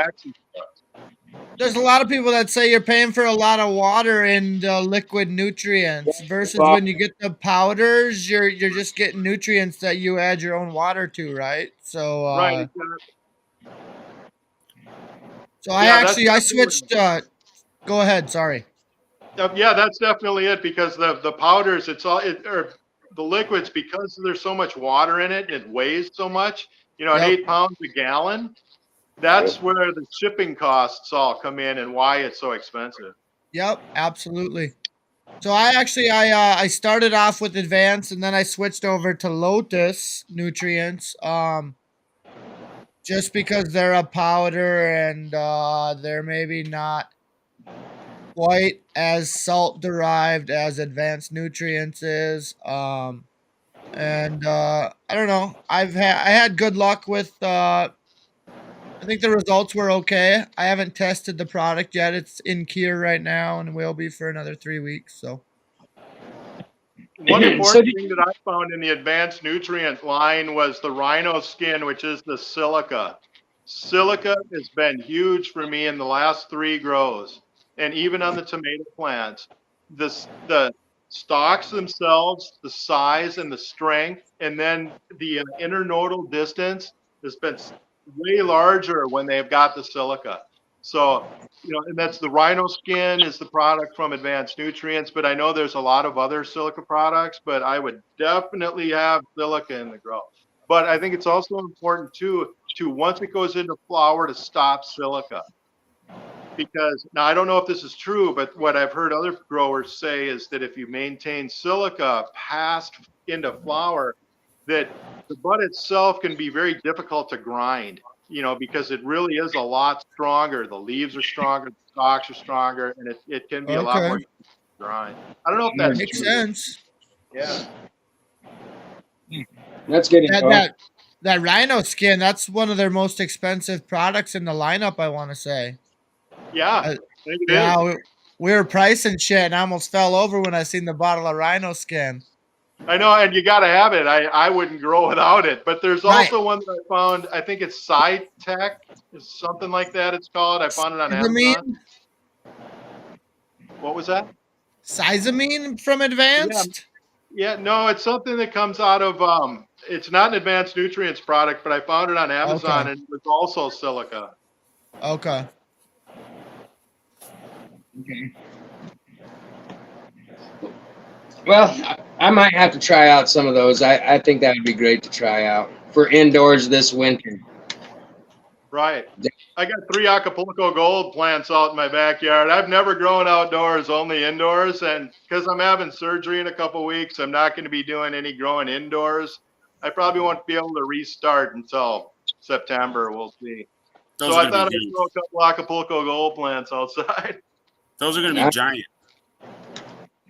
there's a lot of people that say you're paying for a lot of water and liquid nutrients versus Well, when you get the powders, you're just getting nutrients that you add your own water to, right? So Right. Exactly. so I Yeah, that's actually I definitely. switched. Go ahead. Sorry. Yeah, that's definitely it because the powders, or the liquids, because there's so much water in it, it weighs so much. At Yep. 8 pounds a gallon, that's where the shipping costs all come in and why it's so expensive. Yep. Absolutely. So I started off with Advanced and then I switched over to Lotus Nutrients. Just because they're a powder and they're maybe not quite as salt derived as Advanced Nutrients is. And I don't know. I had good luck with. I think the results were okay. I haven't tested the product yet. It's in cure right now and will be for another 3 weeks. So One So important do thing that I found in the advanced nutrient line was the rhino skin, which is the silica. Silica has been huge for me in the last 3 grows, and even on the tomato plants. The stalks themselves, the size and the strength, and then the internodal distance has been way larger when they've got the silica. So, and that's the rhino skin is the product from Advanced Nutrients, but I know there's a lot of other silica products, but I would definitely have silica in the grow. But I think it's also important too, to once it goes into flower, to stop silica. Because now I don't know if this is true, but what I've heard other growers say is that if you maintain silica past into flower, that the bud itself can be very difficult to grind, because it really is a lot stronger. The leaves are stronger, the stalks are stronger, and it can be a lot okay, more difficult to grind. I don't know if that's makes true. sense. Yeah. that's good That info. that rhino skin. That's one of their most expensive products in the lineup. I want to say. Yeah, I Uh, think it is. yeah, we were pricing shit and I almost fell over when I seen the bottle of rhino skin. I know, and you got to have it. I wouldn't grow without it. But there's Right. also one that I found. I think it's SciTech, is something like that. It's called. I found it on Amazon. Sizamine? What was that? Sizamine from Yeah, Advanced? yeah. No, it's something that comes out of. It's not an advanced nutrients product, but I found it on Amazon, Okay. and it was also silica. Okay. Okay. Well, I might have to try out some of those. I think that would be great to try out for indoors this winter. Right. I got 3 Acapulco Gold plants out in my backyard. I've never grown outdoors, only indoors. And because I'm having surgery in a couple weeks, I'm not going to be doing any growing indoors. I probably won't be able to restart until September. We'll see. Those So are I going thought to be I'd huge. throw a couple Acapulco Gold plants outside. Those are going to be giant.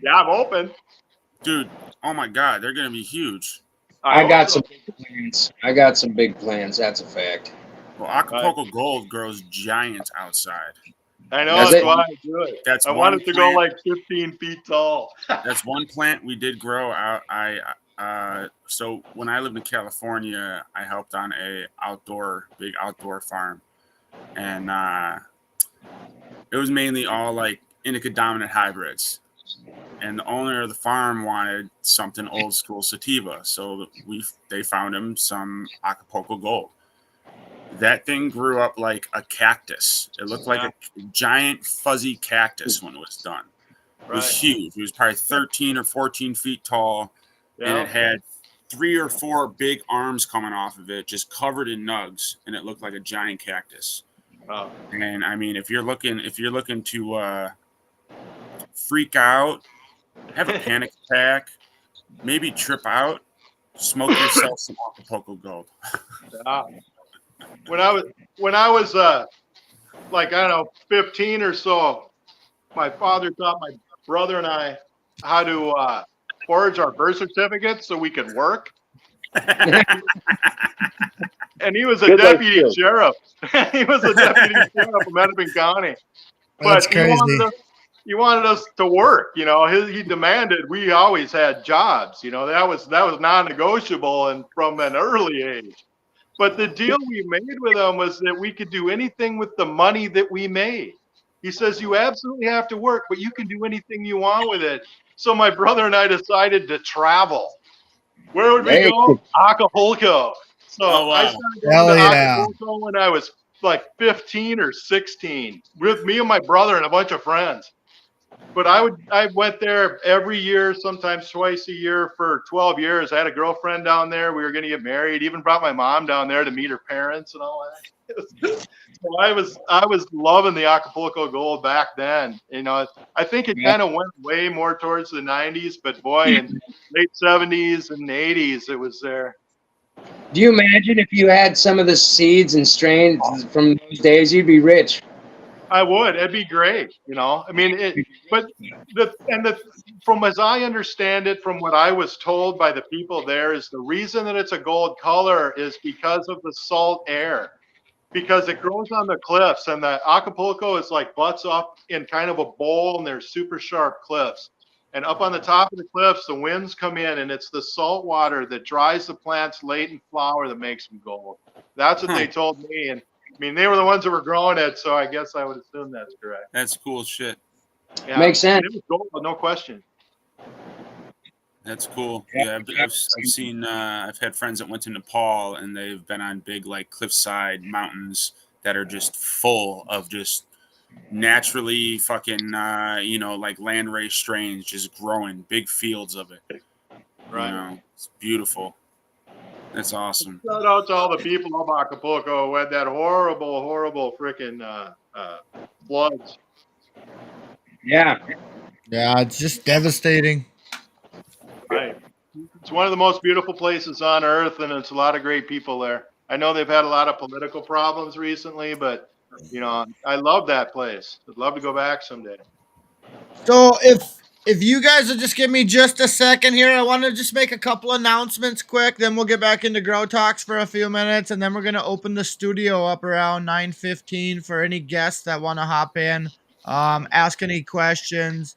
Yeah, I'm open. Dude, oh my God, they're going to be huge. I hope got so. some big plans. I got some big plans. That's a fact. Well, Acapulco Gold grows giants outside. I know, Does that's it? why I do it. That's I one want it to go plant. like 15 feet tall. That's one plant we did grow out. So when I lived in California, I helped on a big outdoor farm, and it was mainly all like indica dominant hybrids. And the owner of the farm wanted something old school sativa, so they found him some Acapulco Gold. That thing grew up like a cactus. It looked like a giant fuzzy cactus when it was done. It was huge. It was probably 13 or 14 feet tall, and it had 3 or 4 big arms coming off of it, just covered in nugs, and it looked like a giant cactus. Wow. And I mean, if you're looking to freak out, have a panic attack, maybe trip out, smoke yourself some Acapulco Gold. Yeah. When I was like, I don't know, 15 or so, my father taught my brother and I how to forge our birth certificates so we could work. And he was a Good life deputy skills. sheriff. He was a deputy sheriff of Hennepin County. That's But crazy. he wanted us to work. He demanded we always had jobs. That was non-negotiable and from an early age. But the deal we made with him was that we could do anything with the money that we made. He says, you absolutely have to work, but you can do anything you want with it. So my brother and I decided to travel. Where would we Hey. go? Acapulco. So Oh, wow. I started going Hell to yeah. Acapulco when I was like 15 or 16 with me and my brother and a bunch of friends. But I went there every year, sometimes twice a year for 12 years. I had a girlfriend down there. We were going to get married. Even brought my mom down there to meet her parents and all that. So I was loving the Acapulco Gold back then. You know, I think it kind of went way more towards the 90s, but boy, in late 70s and 80s, it was there. Do you imagine if you had some of the seeds and strains from those days, you'd be rich? I would. It'd be great. You know, I mean, from as I understand it, from what I was told by the people there, is the reason that it's a gold color is because of the salt air, because it grows on the cliffs, and the Acapulco is like butts up in kind of a bowl, and there's super sharp cliffs. And up on the top of the cliffs, the winds come in, and it's the salt water that dries the plants late in flower that makes them gold. That's what they told me. And I mean, they were the ones that were growing it, so I guess I would assume that's correct. That's cool shit. Yeah, Makes sense. It was gold, no question. That's cool. Yeah, I've seen. I've had friends that went to Nepal and they've been on big like cliffside mountains that are just full of just naturally fucking like landrace strains just growing, big fields of it. Right. You know, it's beautiful. That's awesome. Shout out to all the people of Acapulco who had that horrible freaking floods. Yeah. Yeah, it's just devastating. Right. It's one of the most beautiful places on earth, and it's a lot of great people there. I know they've had a lot of political problems recently, but you know, I love that place. I'd love to go back someday. So if you guys will just give me just a second here, I want to just make a couple announcements quick. Then we'll get back into Grow Talks for a few minutes, and then we're gonna open the studio up around 9:15 for any guests that want to hop in, ask any questions,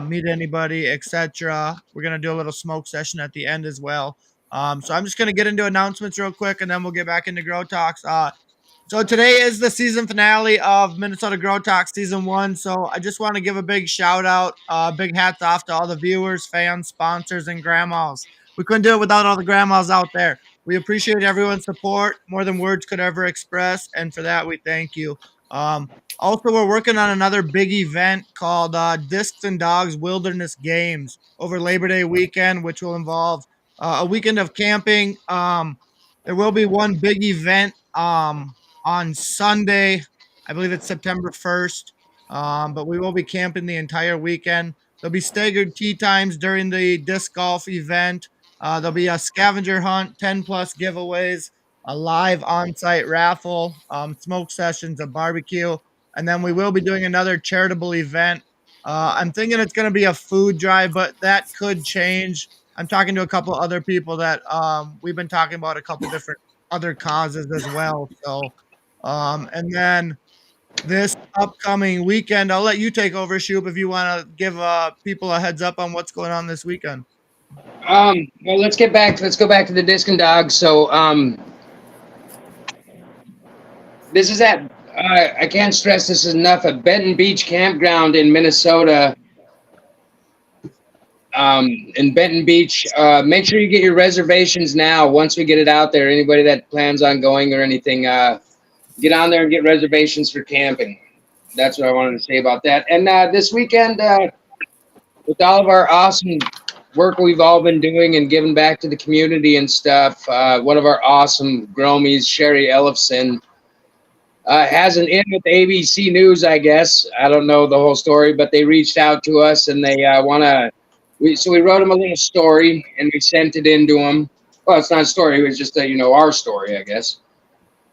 meet anybody, etc. We're gonna do a little smoke session at the end as well. So I'm just gonna get into announcements real quick, and then we'll get back into Grow Talks. So today is the season finale of Minnesota Grow Talk Season 1. So I just want to give a big shout out, big hats off to all the viewers, fans, sponsors, and grandmas. We couldn't do it without all the grandmas out there. We appreciate everyone's support more than words could ever express. And for that, we thank you. Also, we're working on another big event called Discs and Dogs Wilderness Games over Labor Day weekend, which will involve a weekend of camping. There will be one big event on Sunday. I believe it's September 1st. But we will be camping the entire weekend. There'll be staggered tee times during the disc golf event. There'll be a scavenger hunt, 10 plus giveaways, a live on-site raffle, smoke sessions, a barbecue, and then we will be doing another charitable event. I'm thinking it's going to be a food drive, but that could change. I'm talking to a couple other people that we've been talking about a couple different other causes as well. So and then this upcoming weekend, I'll let you take over, Shoup, if you want to give people a heads up on what's going on this weekend. Well, let's go back to the Disc and Dogs. So this is at I can't stress this enough, at Benton Beach Campground in Minnesota. In Benton Beach, make sure you get your reservations now. Once we get it out there, anybody that plans on going or anything, get on there and get reservations for camping. That's what I wanted to say about that. And this weekend, with all of our awesome work we've all been doing and giving back to the community and stuff, one of our awesome gromies, Sherry Ellefson, has an in with ABC News, I guess. I don't know the whole story, but they reached out to us and they want to. So we wrote them a little story and we sent it in to them. Well, it's not a story. It was just our story, I guess.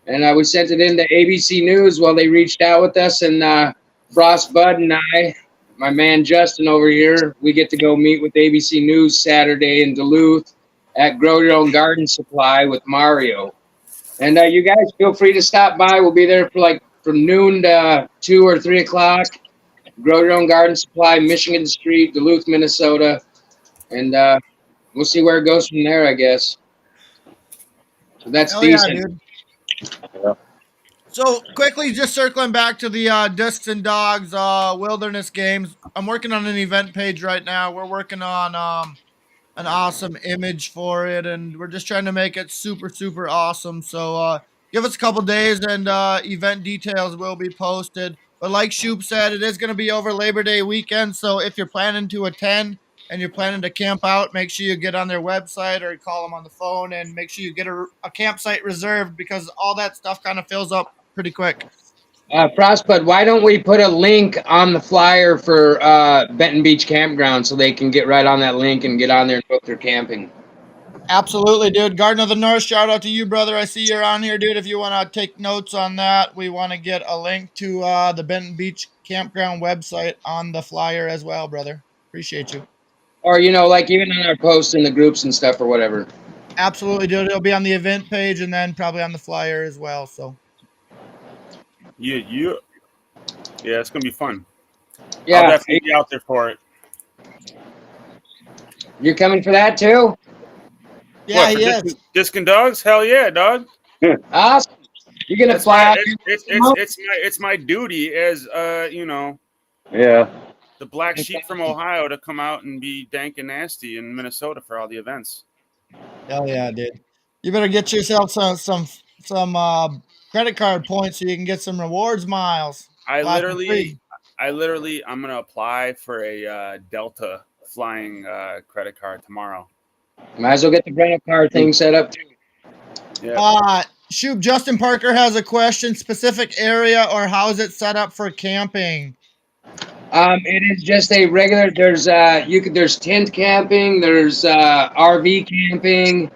And we sent it into ABC News. Well, they reached out with us, and Frost Bud and I, my man Justin over here, we get to go meet with ABC News Saturday in Duluth at Grow Your Own Garden Supply with Mario. And you guys feel free to stop by. We'll be there from noon to 2 or 3 o'clock. Grow Your Own Garden Supply, Michigan Street, Duluth, Minnesota. And we'll see where it goes from there, I guess. So that's Hell decent. yeah, dude. So quickly, just circling back to the Discs and Dogs Wilderness Games. I'm working on an event page right now. We're working on an awesome image for it, and we're just trying to make it super, super awesome. So give us a couple days, and event details will be posted. But like Shoup said, it is going to be over Labor Day weekend. So if you're planning to attend and you're planning to camp out, make sure you get on their website or call them on the phone, and make sure you get a campsite reserved because all that stuff kind of fills up pretty quick. Frostbud, why don't we put a link on the flyer for Benton Beach Campground so they can get right on that link and get on there and book their camping? Absolutely, dude. Garden of the North, shout out to you, brother. I see you're on here, dude. If you want to take notes on that, we want to get a link to the Benton Beach Campground website on the flyer as well, brother. Appreciate you. Or, like even on our posts in the groups and stuff or whatever. Absolutely, dude. It'll be on the event page and then probably on the flyer as well. So, Yeah, it's gonna be fun. Yeah, I'll definitely be out there for it. You're coming for that too? yeah, What, he is. Disc and Dogs? Hell yeah, dog. Awesome. You're gonna That's fly out. it's my duty as Yeah. the black sheep from Ohio to come out and be dank and nasty in Minnesota for all the events. Hell yeah, dude. You better get yourself some credit card points so you can get some rewards miles. I'm Fly for free. gonna apply for a Delta flying credit card tomorrow. Might as well get the rental car thing set up too. Yeah. Shoup, Justin Parker has a question. Specific area or how is it set up for camping? It is just a regular. There's tent camping. There's RV camping.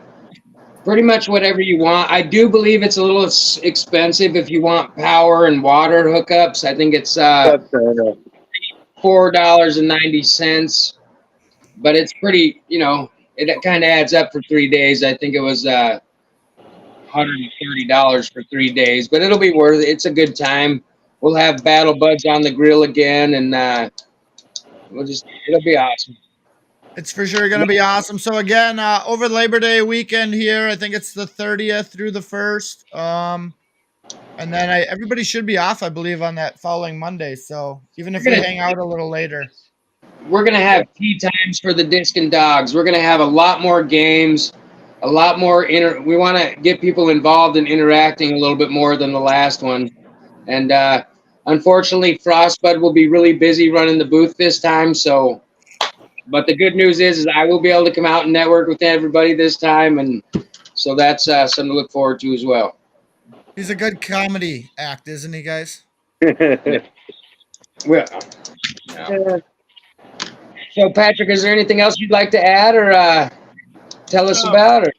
Pretty much whatever you want. I do believe it's a little expensive if you want power and water hookups. I think it's That's fair enough. $4.90, but it's pretty. It kind of adds up for 3 days. I think it was $130 for 3 days, but it'll be worth it. It's a good time. We'll have battle buds on the grill again, and it'll be awesome. It's for sure going to be awesome. So again, over Labor Day weekend here, I think it's the 30th through the 1st. And then everybody should be off, I believe, on that following Monday. So even if we hang out a little later. We're going to have tea times for the Disc and Dogs. We're going to have a lot more games, a lot more we want to get people involved in interacting a little bit more than the last one. And unfortunately, Frostbud will be really busy running the booth this time. But the good news is I will be able to come out and network with everybody this time. And so that's something to look forward to as well. He's a good comedy act, isn't he, guys? Well, no. So, Patrick, is there anything else you'd like to add or tell us about? Or?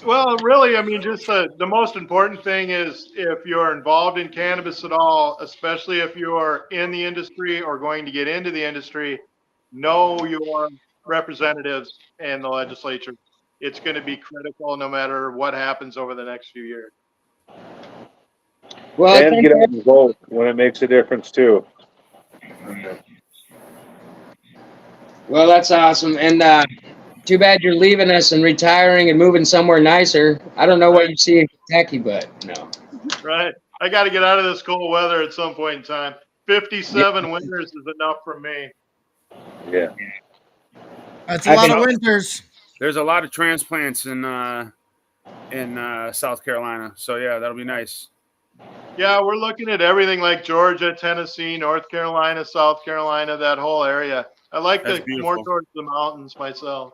Well, really, I mean, just the most important thing is if you're involved in cannabis at all, especially if you are in the industry or going to get into the industry, know your representatives and the legislature. It's going to be critical no matter what happens over the next few years. Well, and get out and vote when it makes a difference too. Well, that's awesome. And too bad you're leaving us and retiring and moving somewhere nicer. I don't know what you see in Kentucky, but no. Right. I got to get out of this cold weather at some point in time. 57 winters is enough for me. Yeah. That's a lot of winters. There's a lot of transplants in South Carolina. So, yeah, that'll be nice. Yeah, we're looking at everything like Georgia, Tennessee, North Carolina, South Carolina, that whole area. I like the more towards the mountains myself.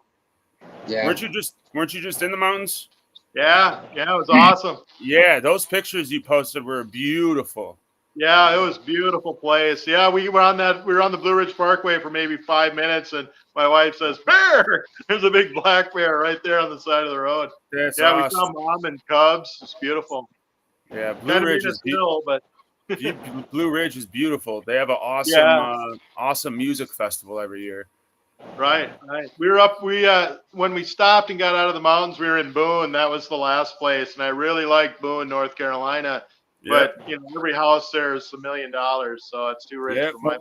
Yeah. Weren't you just in the mountains? Yeah, it was awesome. Yeah, those pictures you posted were beautiful. Yeah, it was a beautiful place. Yeah, we were on the Blue Ridge Parkway for maybe 5 minutes, and my wife says, "Bear!" There's a big black bear right there on the side of the road. That's awesome. We saw mom and cubs. It's beautiful. Yeah, Blue Ridge is beautiful, but Blue Ridge is beautiful. They have an awesome music festival every year. Right. We were when we stopped and got out of the mountains, we were in Boone. That was the last place, and I really liked Boone, North Carolina. Yep. But every house there is $1 million, so it's too rich for my.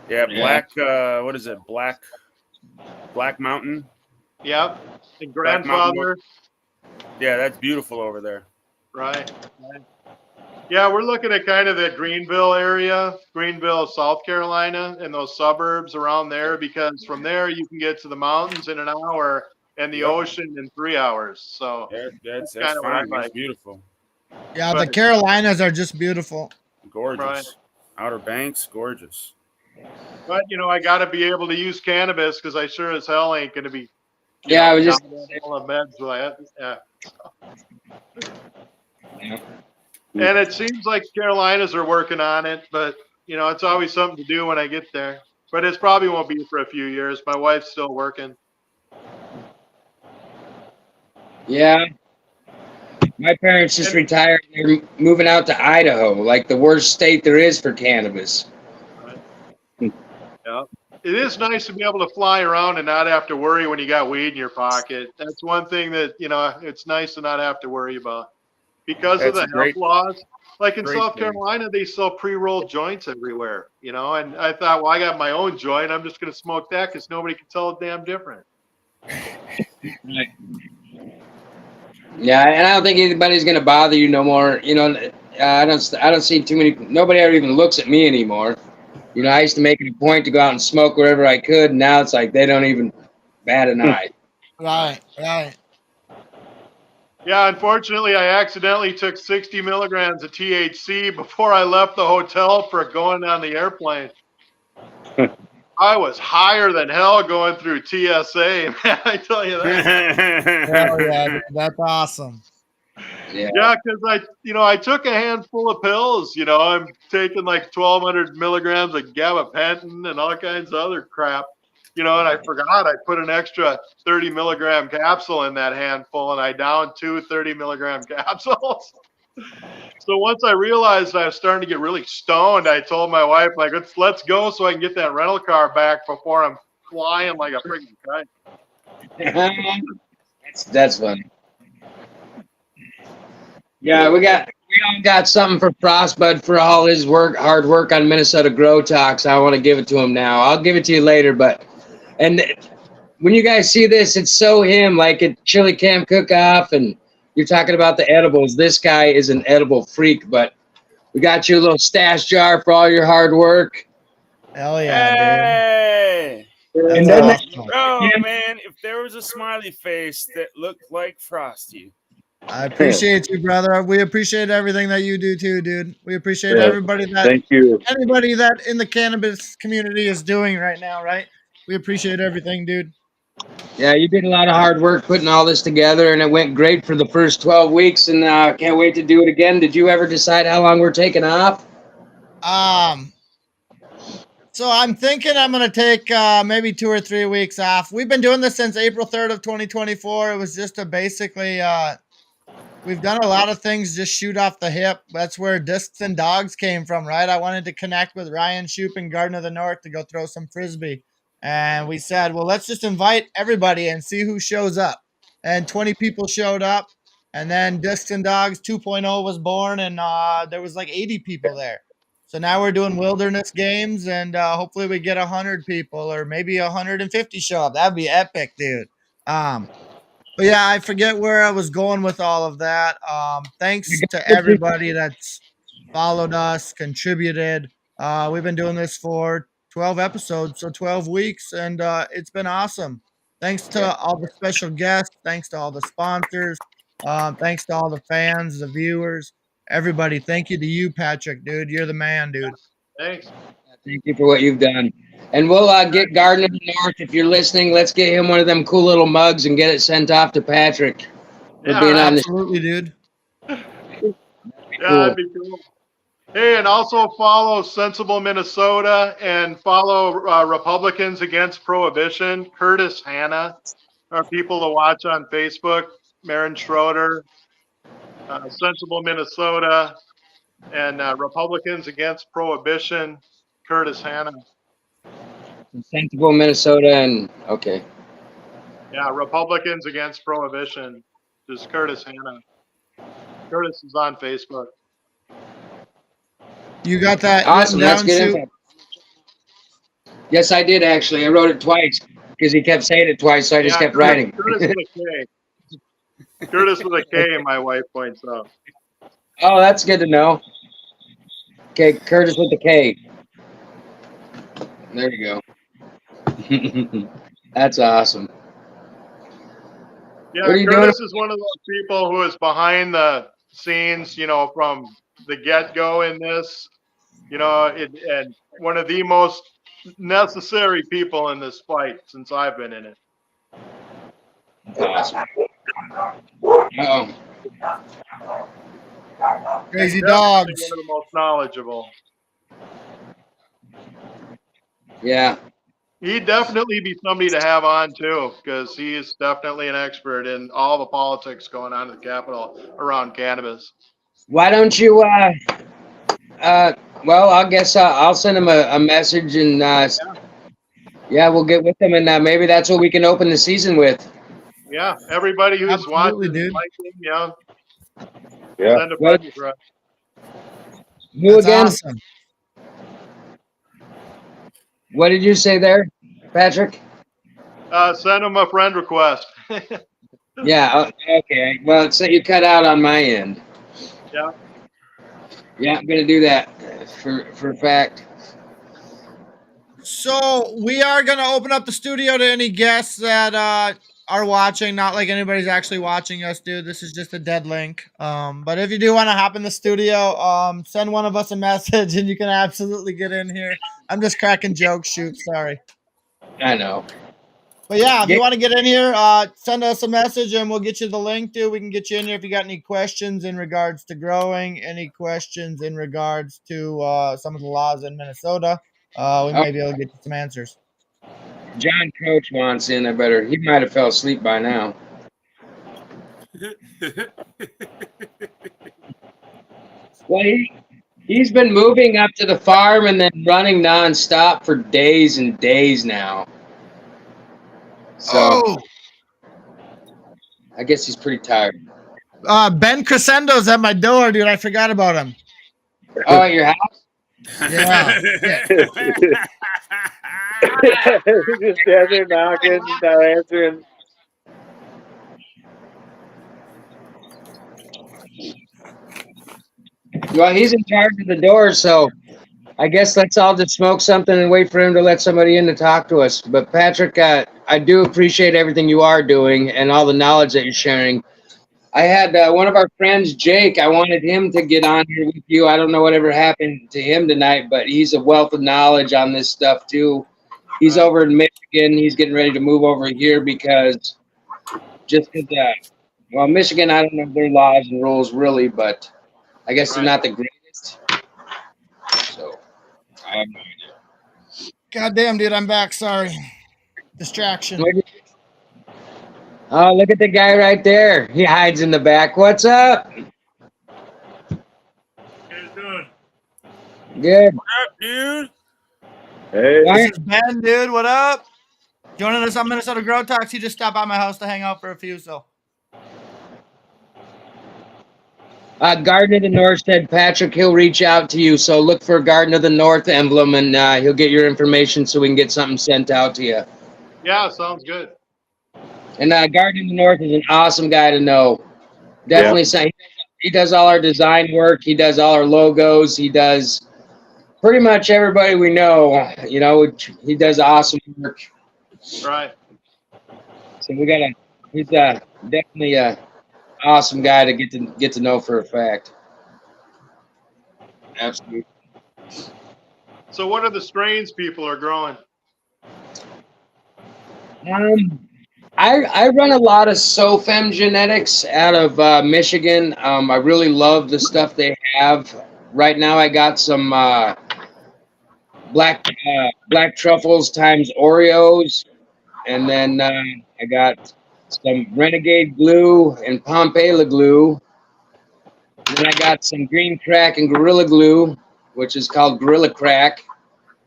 Yeah, what is it? Black Mountain. Yep. And Grandfather. Yeah, that's beautiful over there. Right. Yeah, we're looking at kind of the Greenville area, Greenville, South Carolina, and those suburbs around there, because from there you can get to the mountains in an hour and the Yep. ocean in 3 hours. So That's kind of what I fine. It's like. beautiful. Yeah, the But- Carolinas are just beautiful. Gorgeous. Right. Outer Banks, gorgeous. But I got to be able to use cannabis because I sure as hell ain't going to be. I was just. all the meds. Yeah. Yeah. And it seems like Carolinas are working on it, but it's always something to do when I get there. But it probably won't be for a few years. My wife's still working. Yeah. My parents just retired. They're moving out to Idaho, like the worst state there is for cannabis. Yeah. It is nice to be able to fly around and not have to worry when you got weed in your pocket. That's one thing that, it's nice to not have to worry about. Because of That's the a great- health laws, like in great South thing. Carolina, they sell pre-rolled joints everywhere, and I thought, well, I got my own joint. I'm just going to smoke that because nobody can tell a damn different. Yeah, and I don't think anybody's gonna bother you no more. I don't see too many. Nobody ever even looks at me anymore. I used to make it a point to go out and smoke wherever I could. And now it's like they don't even bat an eye. Right. Yeah, unfortunately, I accidentally took 60 milligrams of THC before I left the hotel for going on the airplane. I was higher than hell going through TSA, man, I tell you that. Hell yeah, dude, that's awesome. Yeah. because I took a handful of pills. I'm taking like 1,200 milligrams of gabapentin and all kinds of other crap. And I forgot I put an extra 30 milligram capsule in that handful, and I downed 2 30 milligram capsules. So once I realized I was starting to get really stoned, I told my wife, like, let's go so I can get that rental car back before I'm flying like a freaking kite. That's funny. Yeah, we all got something for Frostbud for all his hard work on Minnesota Grow Talks. I want to give it to him now. I'll give it to you later, and when you guys see this, it's so him, like at Chili Camp Cook-Off, and you're talking about the edibles. This guy is an edible freak, but we got you a little stash jar for all your hard work. Hell yeah, Hey, dude. And That's then awesome. bro, man! If there was a smiley face that looked like Frosty, I appreciate you, brother. We appreciate everything that you do too, dude. We appreciate Yeah. everybody Thank you. anybody that in the cannabis community is doing right now, right? We appreciate everything, dude. Yeah, you did a lot of hard work putting all this together, and it went great for the first 12 weeks, and can't wait to do it again. Did you ever decide how long we're taking off? So I'm thinking I'm gonna take maybe 2 or 3 weeks off. We've been doing this since April 3rd of 2024. It was just basically we've done a lot of things just shoot off the hip. That's where Discs and Dogs came from, right? I wanted to connect with Ryan Shoup in Garden of the North to go throw some frisbee. And we said, well, let's just invite everybody and see who shows up. And 20 people showed up. And then Discs and Dogs 2.0 was born, and there was like 80 people there. So now we're doing wilderness games, and hopefully we get 100 people or maybe 150 show up. That'd be epic, dude. But yeah, I forget where I was going with all of that. Thanks to everybody that's followed us, contributed. We've been doing this for 12 episodes, so 12 weeks, and it's been awesome. Thanks to all the special guests. Thanks to all the sponsors. Thanks to all the fans, the viewers, everybody. Thank you to you, Patrick, dude. You're the man, dude. Thanks. Thank you for what you've done. And we'll get Garden of the North, if you're listening, let's get him one of them cool little mugs and get it sent off to Patrick for being on this. Absolutely, dude. Yeah, that'd be cool. Hey, and also follow Sensible Minnesota and follow Republicans Against Prohibition. Curtis Hanna are people to watch on Facebook. Marin Schroeder, Sensible Minnesota, and Republicans Against Prohibition. Curtis Hanna. Sensible Minnesota, and okay. Yeah, Republicans Against Prohibition. Just Curtis Hanna. Curtis is on Facebook. You got that Awesome. written That's down, good Shoup? info. Yes, I did actually. I wrote it twice because he kept saying it twice, so I just kept writing. Curtis with a K. Curtis with a K, my wife points out. Oh, that's good to know. Okay, Curtis with the K. There you go. That's awesome. Yeah, What are you Curtis doing? is one of those people who is behind the scenes, from the get-go in this, and one of the most necessary people in this fight since I've been in it. Awesome. Uh-oh. Crazy Definitely dogs. one of the most knowledgeable. Yeah. He'd definitely be somebody to have on too, because he is definitely an expert in all the politics going on in the Capitol around cannabis. Why don't you, well, I guess I'll send him a message and, yeah, we'll get with him and maybe that's what we can open the season with. Yeah, everybody who's Absolutely, watching, dude. liking, Yeah. send a friend request. Who That's again? awesome. What did you say there, Patrick? Send him a friend request. Yeah, okay. Well, so you cut out on my end. Yeah. Yeah, I'm gonna do that for a fact. So we are gonna open up the studio to any guests that are watching. Not like anybody's actually watching us, dude. This is just a dead link. But if you do want to hop in the studio, send one of us a message and you can absolutely get in here. I'm just cracking jokes. Shoot, sorry. I know. But yeah, if Yeah. you want to get in here, send us a message and we'll get you the link, dude. We can get you in here if you got any questions in regards to growing, any questions in regards to some of the laws in Minnesota. We may be able to get you some answers. John Coach wants in. He might have fell asleep by now. Well, he's been moving up to the farm and then running nonstop for days and days now. So I guess he's pretty tired. Ben Crescendo's at my door, dude. I forgot about him. Oh, at your house? Yeah. Just stand there knocking, not answering. Well, he's in charge of the door, so I guess let's all just smoke something and wait for him to let somebody in to talk to us. But Patrick, I do appreciate everything you are doing and all the knowledge that you're sharing. I had one of our friends, Jake. I wanted him to get on here with you. I don't know whatever happened to him tonight, but he's a wealth of knowledge on this stuff too. He's over in Michigan. He's getting ready to move over here because well, Michigan, I don't know their laws and rules really, but I guess they're not the greatest. So I have no idea. God damn, dude, I'm back. Sorry. Distraction. Oh, look at the guy right there. He hides in the back. What's up? How you doing? Good. What up, dude? Hey, Why- This is Ben, dude. What up? Joining us on Minnesota Grow Talks. He just stopped by my house to hang out for a few, so. Garden of the North said, Patrick, he'll reach out to you. So look for Garden of the North emblem and he'll get your information so we can get something sent out to you. Yeah, sounds good. And Garden of the North is an awesome guy to know. Definitely say he does all our design work. He does all our logos. He does pretty much everybody we know. He does awesome work. Right. So he's definitely a awesome guy to get to know for a fact. Absolutely. So what are the strains people are growing? I run a lot of SoFem genetics out of Michigan. I really love the stuff they have. Right now I got some black truffles times Oreos, and then I got some Renegade glue and Pompela glue. And then I got some Green Crack and Gorilla Glue, which is called Gorilla Crack.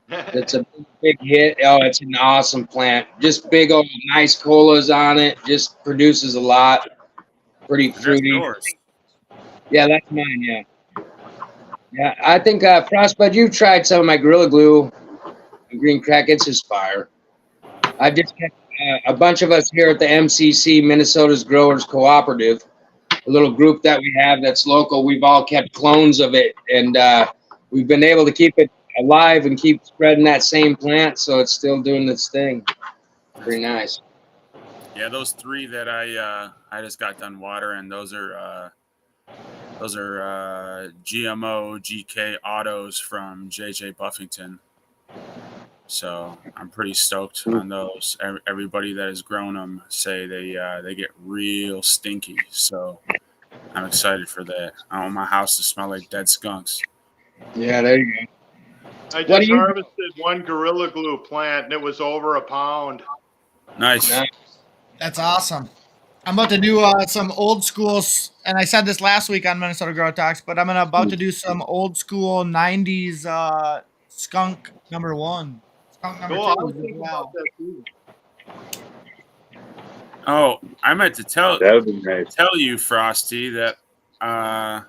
It's a big hit. Oh, it's an awesome plant. Just big old nice colas on it. Just produces a lot. Pretty fruity. That's yours. Yeah, that's mine. Yeah. Yeah, I think Frostbud, you've tried some of my Gorilla Glue and Green Crack. It's just fire. I just kept a bunch of us here at the MCC, Minnesota's Growers Cooperative, a little group that we have that's local. We've all kept clones of it, and we've been able to keep it alive and keep spreading that same plant, so it's still doing its thing. Pretty nice. Yeah, those 3 that I just got done watering, those are GMO GK autos from JJ Buffington. So I'm pretty stoked on those. Everybody that has grown them say they get real stinky. So I'm excited for that. I want my house to smell like dead skunks. Yeah, there you go. I What just do you- harvested one Gorilla Glue plant, and it was over a pound. Nice. Nice. That's awesome. I'm about to do some old school, and I said this last week on Minnesota Grow Talks, but I'm about to do some old school '90s skunk number 1, skunk number Cool. I 2 was as thinking well. about that too. Oh, I meant to tell That would be nice. you, Frosty, that I'm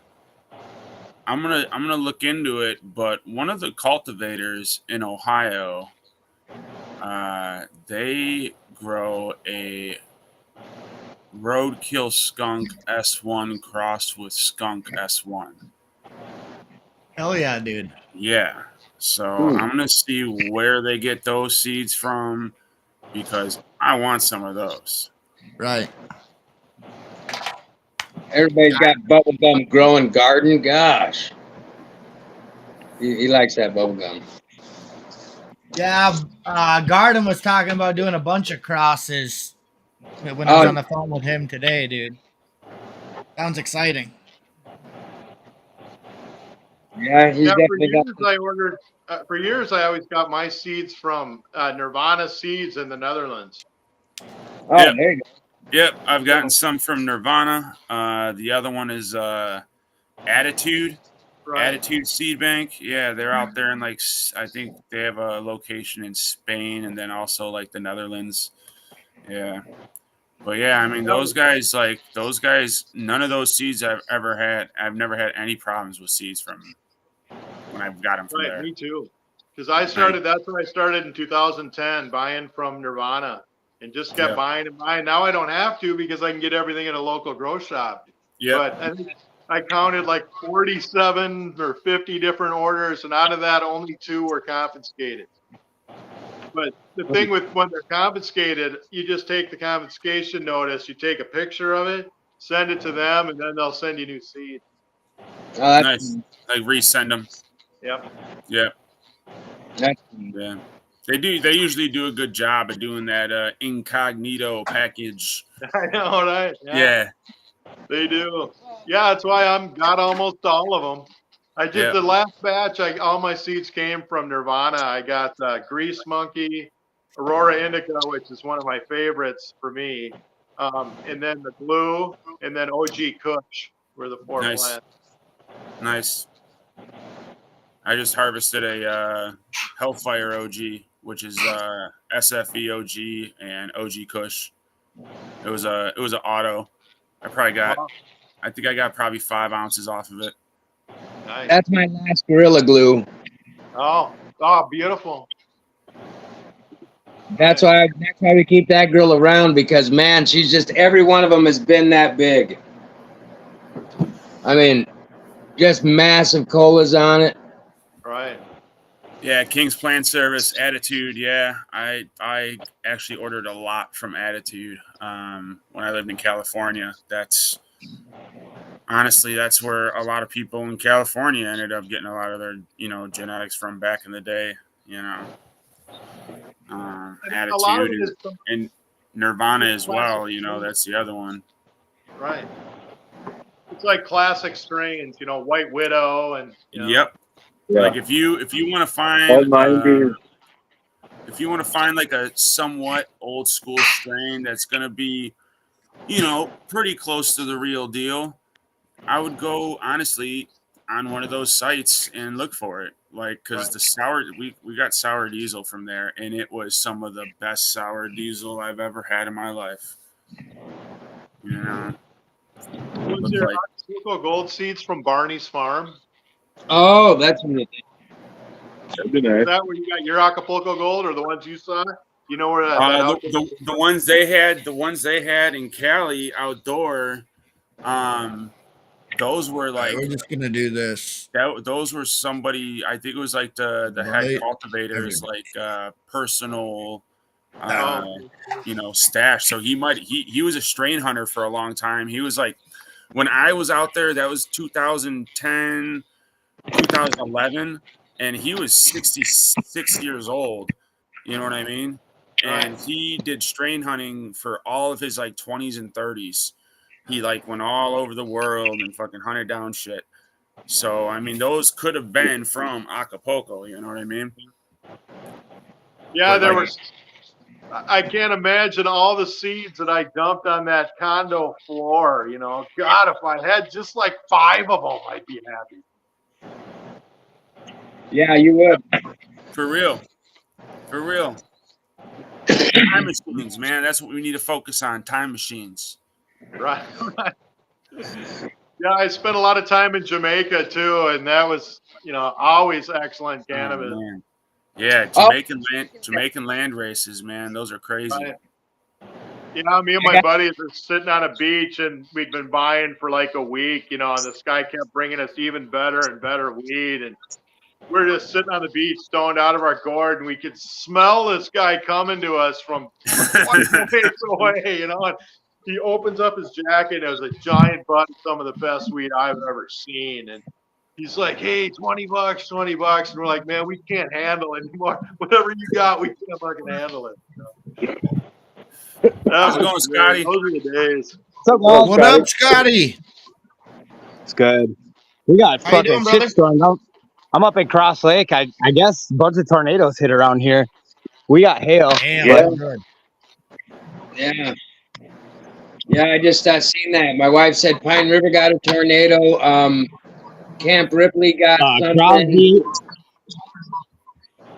gonna look into it. But one of the cultivators in Ohio, they grow a roadkill skunk S1 crossed with skunk S1. Hell yeah, dude. Yeah. So I'm gonna see where they get those seeds from because I want some of those. Right. Everybody's got bubblegum growing garden. Gosh. He likes that bubblegum. Yeah, Garden was talking about doing a bunch of crosses when I was on the phone with him today, dude. Sounds exciting. Yeah, he's Yeah, for definitely got. years I ordered. For years, I always got my seeds from Nirvana Seeds in the Netherlands. Oh, Yep. there you go. Yep, I've gotten some from Nirvana. The other one is Attitude. Right. Attitude Seed Bank. Yeah, they're out there in I think they have a location in Spain and then also the Netherlands. Yeah. But yeah, I mean those guys, none of those seeds I've ever had. I've never had any problems with seeds from when I've got them from Right. there. Me too. Because I started. That's when I started in 2010, buying from Nirvana, and just kept buying and buying. Now I don't have to because I can get everything at a local grow shop. Yeah. But I think I counted 47 or 50 different orders, and out of that, only 2 were confiscated. But the thing with when they're confiscated, you just take the confiscation notice, you take a picture of it, send it to them, and then they'll send you new seed. Nice. Resend them. Yep. Yeah. That's, Yeah. They usually do a good job of doing that incognito package. I know, right? Yeah. They do. Yeah, that's why got almost all of them. I did the last batch. All my seeds came from Nirvana. I got Grease Monkey, Aurora Indica, which is one of my favorites for me, and then the Glue, and then OG Kush were the 4 plants. Nice. I just harvested a Hellfire OG, which is SFE OG and OG Kush. It was an auto. I think I got probably 5 ounces off of it. Nice. That's my last Gorilla Glue. Oh, beautiful. That's why we keep that girl around because man, she's just every one of them has been that big. I mean, just massive colas on it. Right. Yeah, King's Plant Service, Attitude. Yeah, I actually ordered a lot from Attitude when I lived in California. That's where a lot of people in California ended up getting a lot of their genetics from back in the day. Attitude and Nirvana as well. That's the other one. Right. It's like classic strains, White Widow and. Yep. Yeah. If you want to find a somewhat old school strain that's gonna be, pretty close to the real deal, I would go honestly on one of those sites and look for it. Because the we got sour diesel from there, and it was some of the best sour diesel I've ever had in my life. Was there Acapulco Gold seeds from Barney's farm? Oh, that's really That'd be nice. Is that where you got your Acapulco Gold, or the ones you saw? You know where the ones they had in Cali outdoor, those were like we're just gonna do this. those were somebody. I think it was like the head Right. cultivator's like personal, Oh. stash. So he was a strain hunter for a long time. He was like, when I was out there, that was 2010, 2011, and he was 66 years old. You know what I mean? And he did strain hunting for all of his like 20s and 30s. He like went all over the world and fucking hunted down shit. So I mean, those could have been from Acapulco. You know what I mean? Yeah, But, there like, was. I can't imagine all the seeds that I dumped on that condo floor. You know, God, if I had just like 5 of them, I'd be happy. Yeah, you would. for real. Time machines, man. That's what we need to focus on. Time machines. Right. Yeah, I spent a lot of time in Jamaica too, and that was, always excellent cannabis. Oh, man. Yeah, Jamaican land races, man. Those are crazy. Right. Me and my buddies are sitting on a beach, and we'd been buying for like a week, and this guy kept bringing us even better and better weed, and we're just sitting on the beach, stoned out of our gourd, and we could smell this guy coming to us from quite a ways away, And he opens up his jacket, and it was a giant butt of some of the best weed I've ever seen, and he's like, "Hey, $20, $20," and we're like, "Man, we can't handle it anymore. Whatever you got, we can't fucking handle it." How's it going, Scotty? Those are the days. What up, Scotty? It's good. We got How you fucking doing, brother? shitstorm. I'm up at Cross Lake. I guess a bunch of tornadoes hit around here. We got hail. Damn. Yeah. Yeah, I just seen that. My wife said Pine River got a tornado. Camp Ripley got something. Crosby.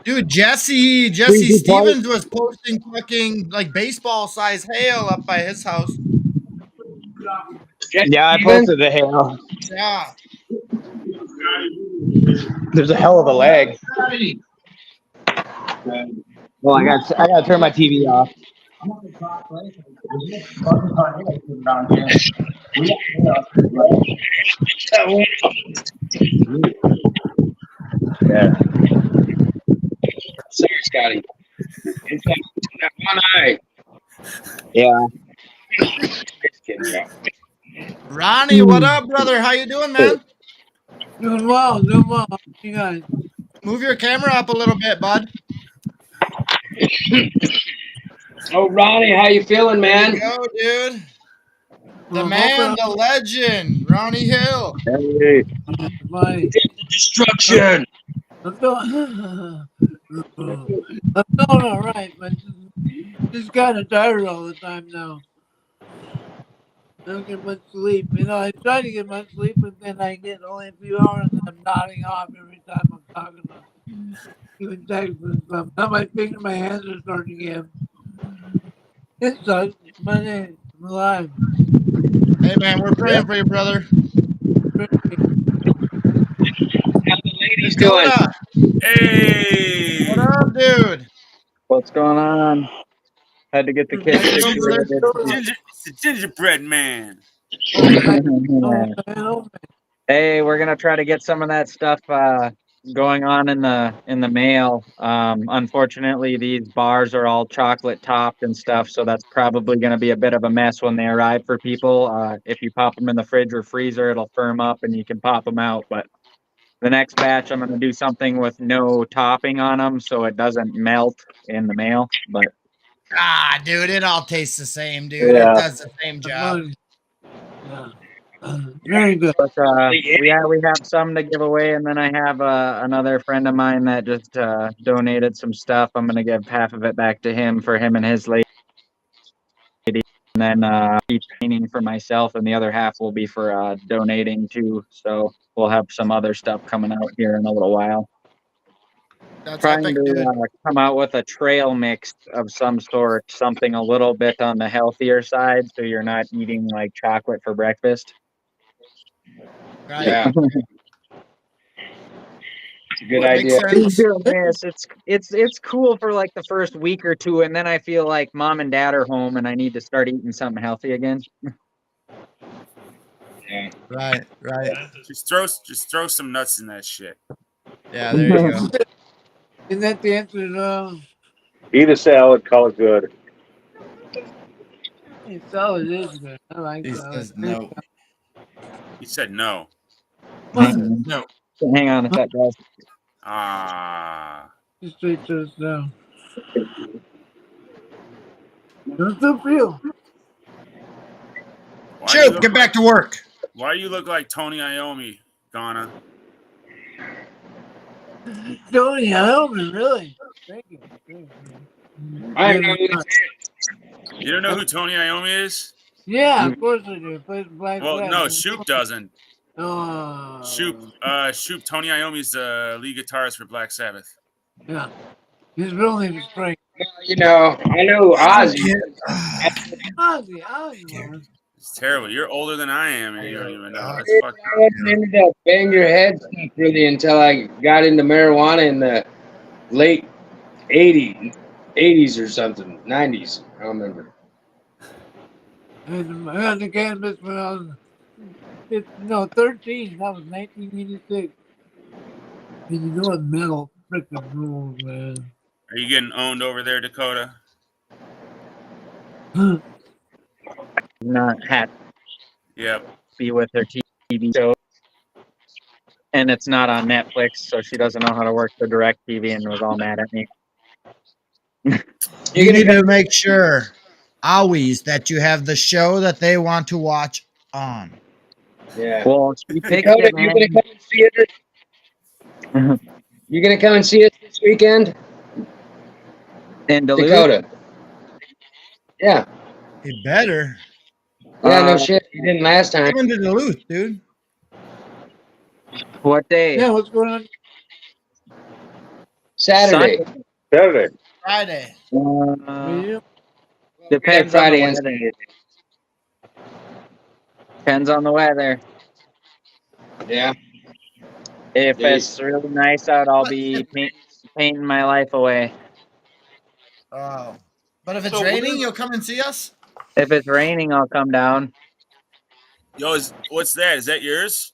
Dude, Jesse Stevens was posting fucking like baseball size hail up by his house. Yeah, I posted the hail. Yeah. There's a hell of a lag. Well, I gotta turn my TV off. Yeah. Sorry, Scotty. It's got one eye. Yeah. Just kidding, yeah. Ronnie, what up, brother? How you doing, man? Doing well. You guys. Move your camera up a little bit, bud. Oh, Ronnie, how you feeling, man? There you go, dude. The man, the legend, Ronnie Hill. Hey. My, Destruction. I'm feeling all right, but just kind of tired all the time now. I don't get much sleep. I try to get much sleep, but then I get only a few hours and I'm nodding off every time I'm talking about even text and stuff. Now my fingers, my hands are starting again. It sucks, but hey, I'm alive. Hey, man, we're praying for you, brother. How the ladies doing? Hey, What up, dude? What's going on? Had to get the kids situated. it's the gingerbread man. Hey, we're gonna try to get some of that stuff going on in the mail. Unfortunately, these bars are all chocolate topped and stuff, so that's probably gonna be a bit of a mess when they arrive for people. If you pop them in the fridge or freezer, it'll firm up and you can pop them out. But the next batch, I'm gonna do something with no topping on them, so it doesn't melt in the mail. But Dude, it all tastes the same, dude. Yeah. It does the same job. Yeah. Very good. But we have some to give away, and then I have another friend of mine that just donated some stuff. I'm gonna give half of it back to him for him and his lady, and then keep painting for myself, and the other half will be for donating too. So we'll have some other stuff coming out here in a little while. That's Trying epic, to dude. come out with a trail mix of some sort, something a little bit on the healthier side, so you're not eating like chocolate for breakfast. Right. Yeah. It's a good Makes idea. sense. It's cool for like the first week or two, and then I feel like mom and dad are home, and I need to start eating something healthy again. Yeah. Right. Just throw some nuts in that shit. Yeah, there you go. Isn't that the answer to Eat a salad, call it good. salad is good. I like He salad. says no. He said no. Hang No. on a sec, guys. Ah. Just straight to the down. How's it feel? Why do you Shoup, look get back like, to work. why do you look like Tony Iommi, Donna? Tony Iommi, really? Thank you. I know who this You don't know who Tony Iommi is? Yeah, of course I do. Plays Black Well, Sabbath. no, Shoup doesn't. Oh. Shoup, Tony Iommi's the lead guitarist for Black Sabbath. Yeah. His real name is Frank. You know, I know Ozzy. Ozzy. It's terrible. You're older than I am, and you don't even know. That's I fucked up. wasn't into that bang your head stuff really until I got into marijuana in the late 80s or something, 90s. I don't remember. And I had the cannabis when I was 13. That was 1986. And you know what metal freaking rules, man. Are you getting owned over there, Dakota? Not happy Yep. with her TV show. And it's not on Netflix, so she doesn't know how to work the direct TV and was all mad at me. You need to make sure, always, that you have the show that they want to watch on. Yeah. Well, she picked Dakota, it, you man. gonna come and see it? You gonna come and see it this weekend? In Duluth? Dakota. Yeah. You better. Yeah, no shit. You didn't last time. Come into Duluth, dude. What day? Yeah, what's going on? Saturday. Sunday. Saturday. Friday. Depends Friday on and the weather. Depends on the weather. Yeah. If Yeah, it's really nice out, I'll be painting my life away. Oh. But if it's So raining, you'll come and see us? If it's raining, I'll come down. Yo, what's that? Is that yours?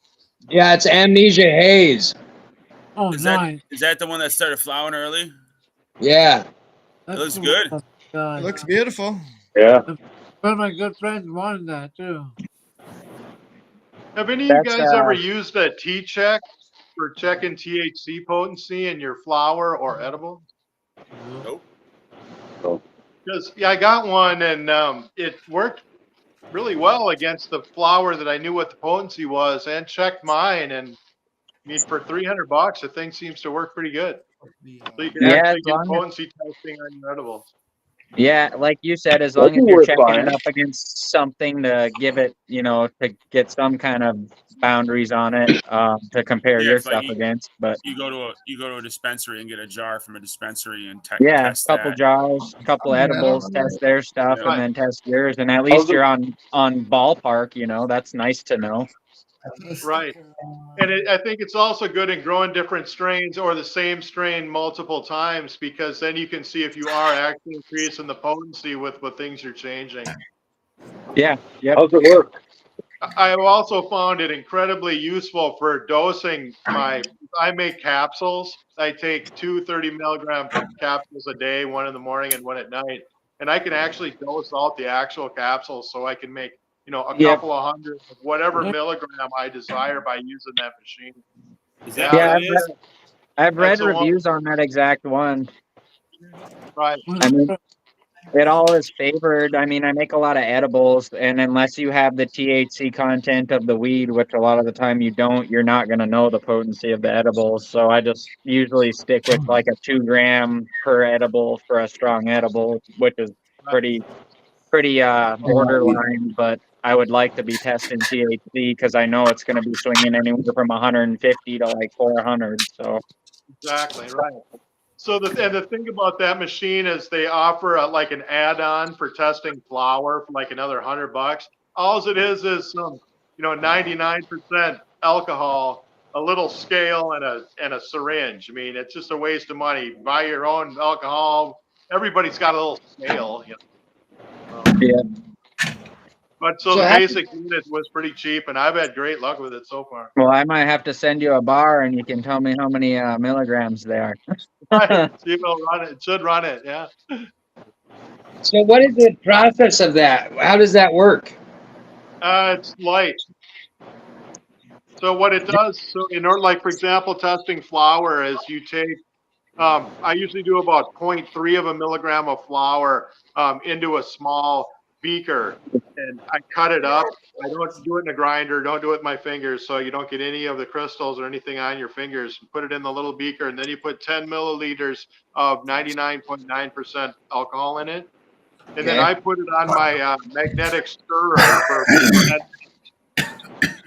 Yeah, it's Amnesia Haze. Oh, Is nice. that the one that started flowering early? Yeah. It looks good. It looks beautiful. Yeah. One of my good friends wanted that too. Have any of you That's, guys ever used a T-check for checking THC potency in your flower or edible? Nope. Because I got one and it worked really well against the flower that I knew what the potency was, and checked mine. And I mean, for $300, the thing seems to work pretty good. So you can Yeah, actually as get long as- potency testing on your edibles. Yeah, like you said, as That'd long as be you're worth checking buying. it up against something to give it, to get some kind of boundaries on it to compare Yeah, your it's like stuff against. But you go to a dispensary and get a jar from a dispensary and yeah, test couple that. jars, couple edibles, test their stuff, Yeah. and then test yours. And at least you're on ballpark. That's nice to know. Right. And I think it's also good in growing different strains or the same strain multiple times, because then you can see if you are actually increasing the potency with what things you're changing. Yeah. Yep. How's it work? I've also found it incredibly useful for dosing I make capsules. I take 2 30-milligram capsules a day, one in the morning and one at night. And I can actually dose out the actual capsules, so I can make, a Yep. couple of hundred of whatever milligram I desire by using that machine. Is that Yeah, what it is? I've read That's the one. reviews on that exact one. Right. I mean, it all is favored. I mean, I make a lot of edibles, and unless you have the THC content of the weed, which a lot of the time you don't, you're not going to know the potency of the edibles. So I just usually stick with like a 2 gram per edible for a strong edible, which is pretty borderline. But I would like to be testing THC because I know it's going to be swinging anywhere from 150 to like 400. So Exactly. Right. So the thing about that machine is they offer like an add-on for testing flour for like another $100. All it is some 99% alcohol, a little scale, and a syringe. I mean, it's just a waste of money. Buy your own alcohol. Everybody's got a little scale. yeah. But so the basic unit was pretty cheap, and I've had great luck with it so far. Well, I might have to send you a bar, and you can tell me how many milligrams they are. Right. See if it'll run it. It should run it, yeah. So what is the process of that? How does that work? It's light. So what it does, so in order, like for example, testing flour is you take, I usually do about 0.3 of a milligram of flour into a small beaker, and I cut it up. I don't do it in a grinder, don't do it with my fingers, so you don't get any of the crystals or anything on your fingers. Put it in the little beaker, and then you put 10 milliliters of 99.9% alcohol in it. And then I put it on my magnetic stirrer for 10.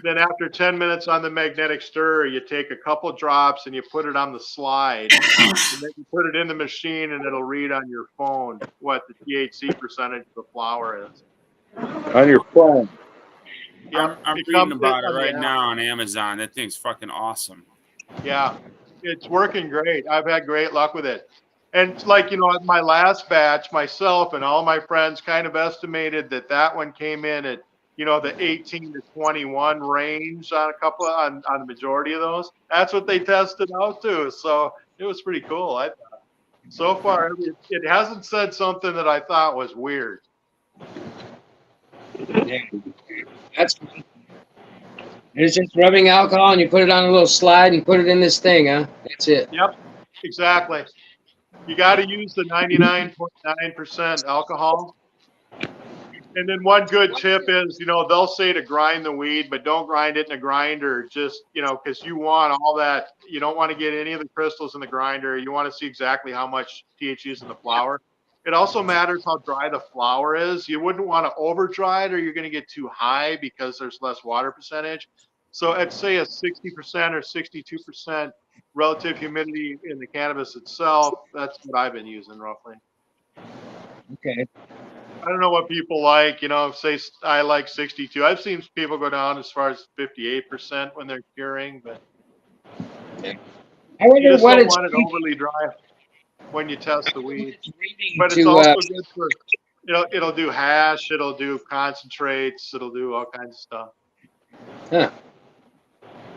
Then after 10 minutes on the magnetic stirrer, you take a couple drops and you put it on the slide. And then you put it in the machine and it'll read on your phone what the THC percentage of the flour is. On your phone. Yep. I'm reading about it right now on Amazon. That thing's fucking awesome. Yeah, it's working great. I've had great luck with it. And like, you know, my last batch, myself and all my friends kind of estimated that one came in at, you know, the 18 to 21 range on on the majority of those. That's what they tested out to. So it was pretty cool. I thought. So far, it hasn't said something that I thought was weird. Yeah. It's just rubbing alcohol and you put it on a little slide and put it in this thing, huh? That's it. Yep, exactly. You got to use the 99.9% alcohol. And then one good tip is, you know, they'll say to grind the weed, but don't grind it in a grinder. Just, you know, because you want all that. You don't want to get any of the crystals in the grinder. You want to see exactly how much THC is in the flour. It also matters how dry the flour is. You wouldn't want to over dry it or you're going to get too high because there's less water percentage. So I'd say a 60% or 62% relative humidity in the cannabis itself. That's what I've been using roughly. Okay. I don't know what people like, you know, say I like 62. I've seen people go down as far as 58% when they're curing, but I you wonder just what don't it's want it overly dry when you test the weed. reading But it's to, also good for, it'll do hash, it'll do concentrates, it'll do all kinds of stuff. huh.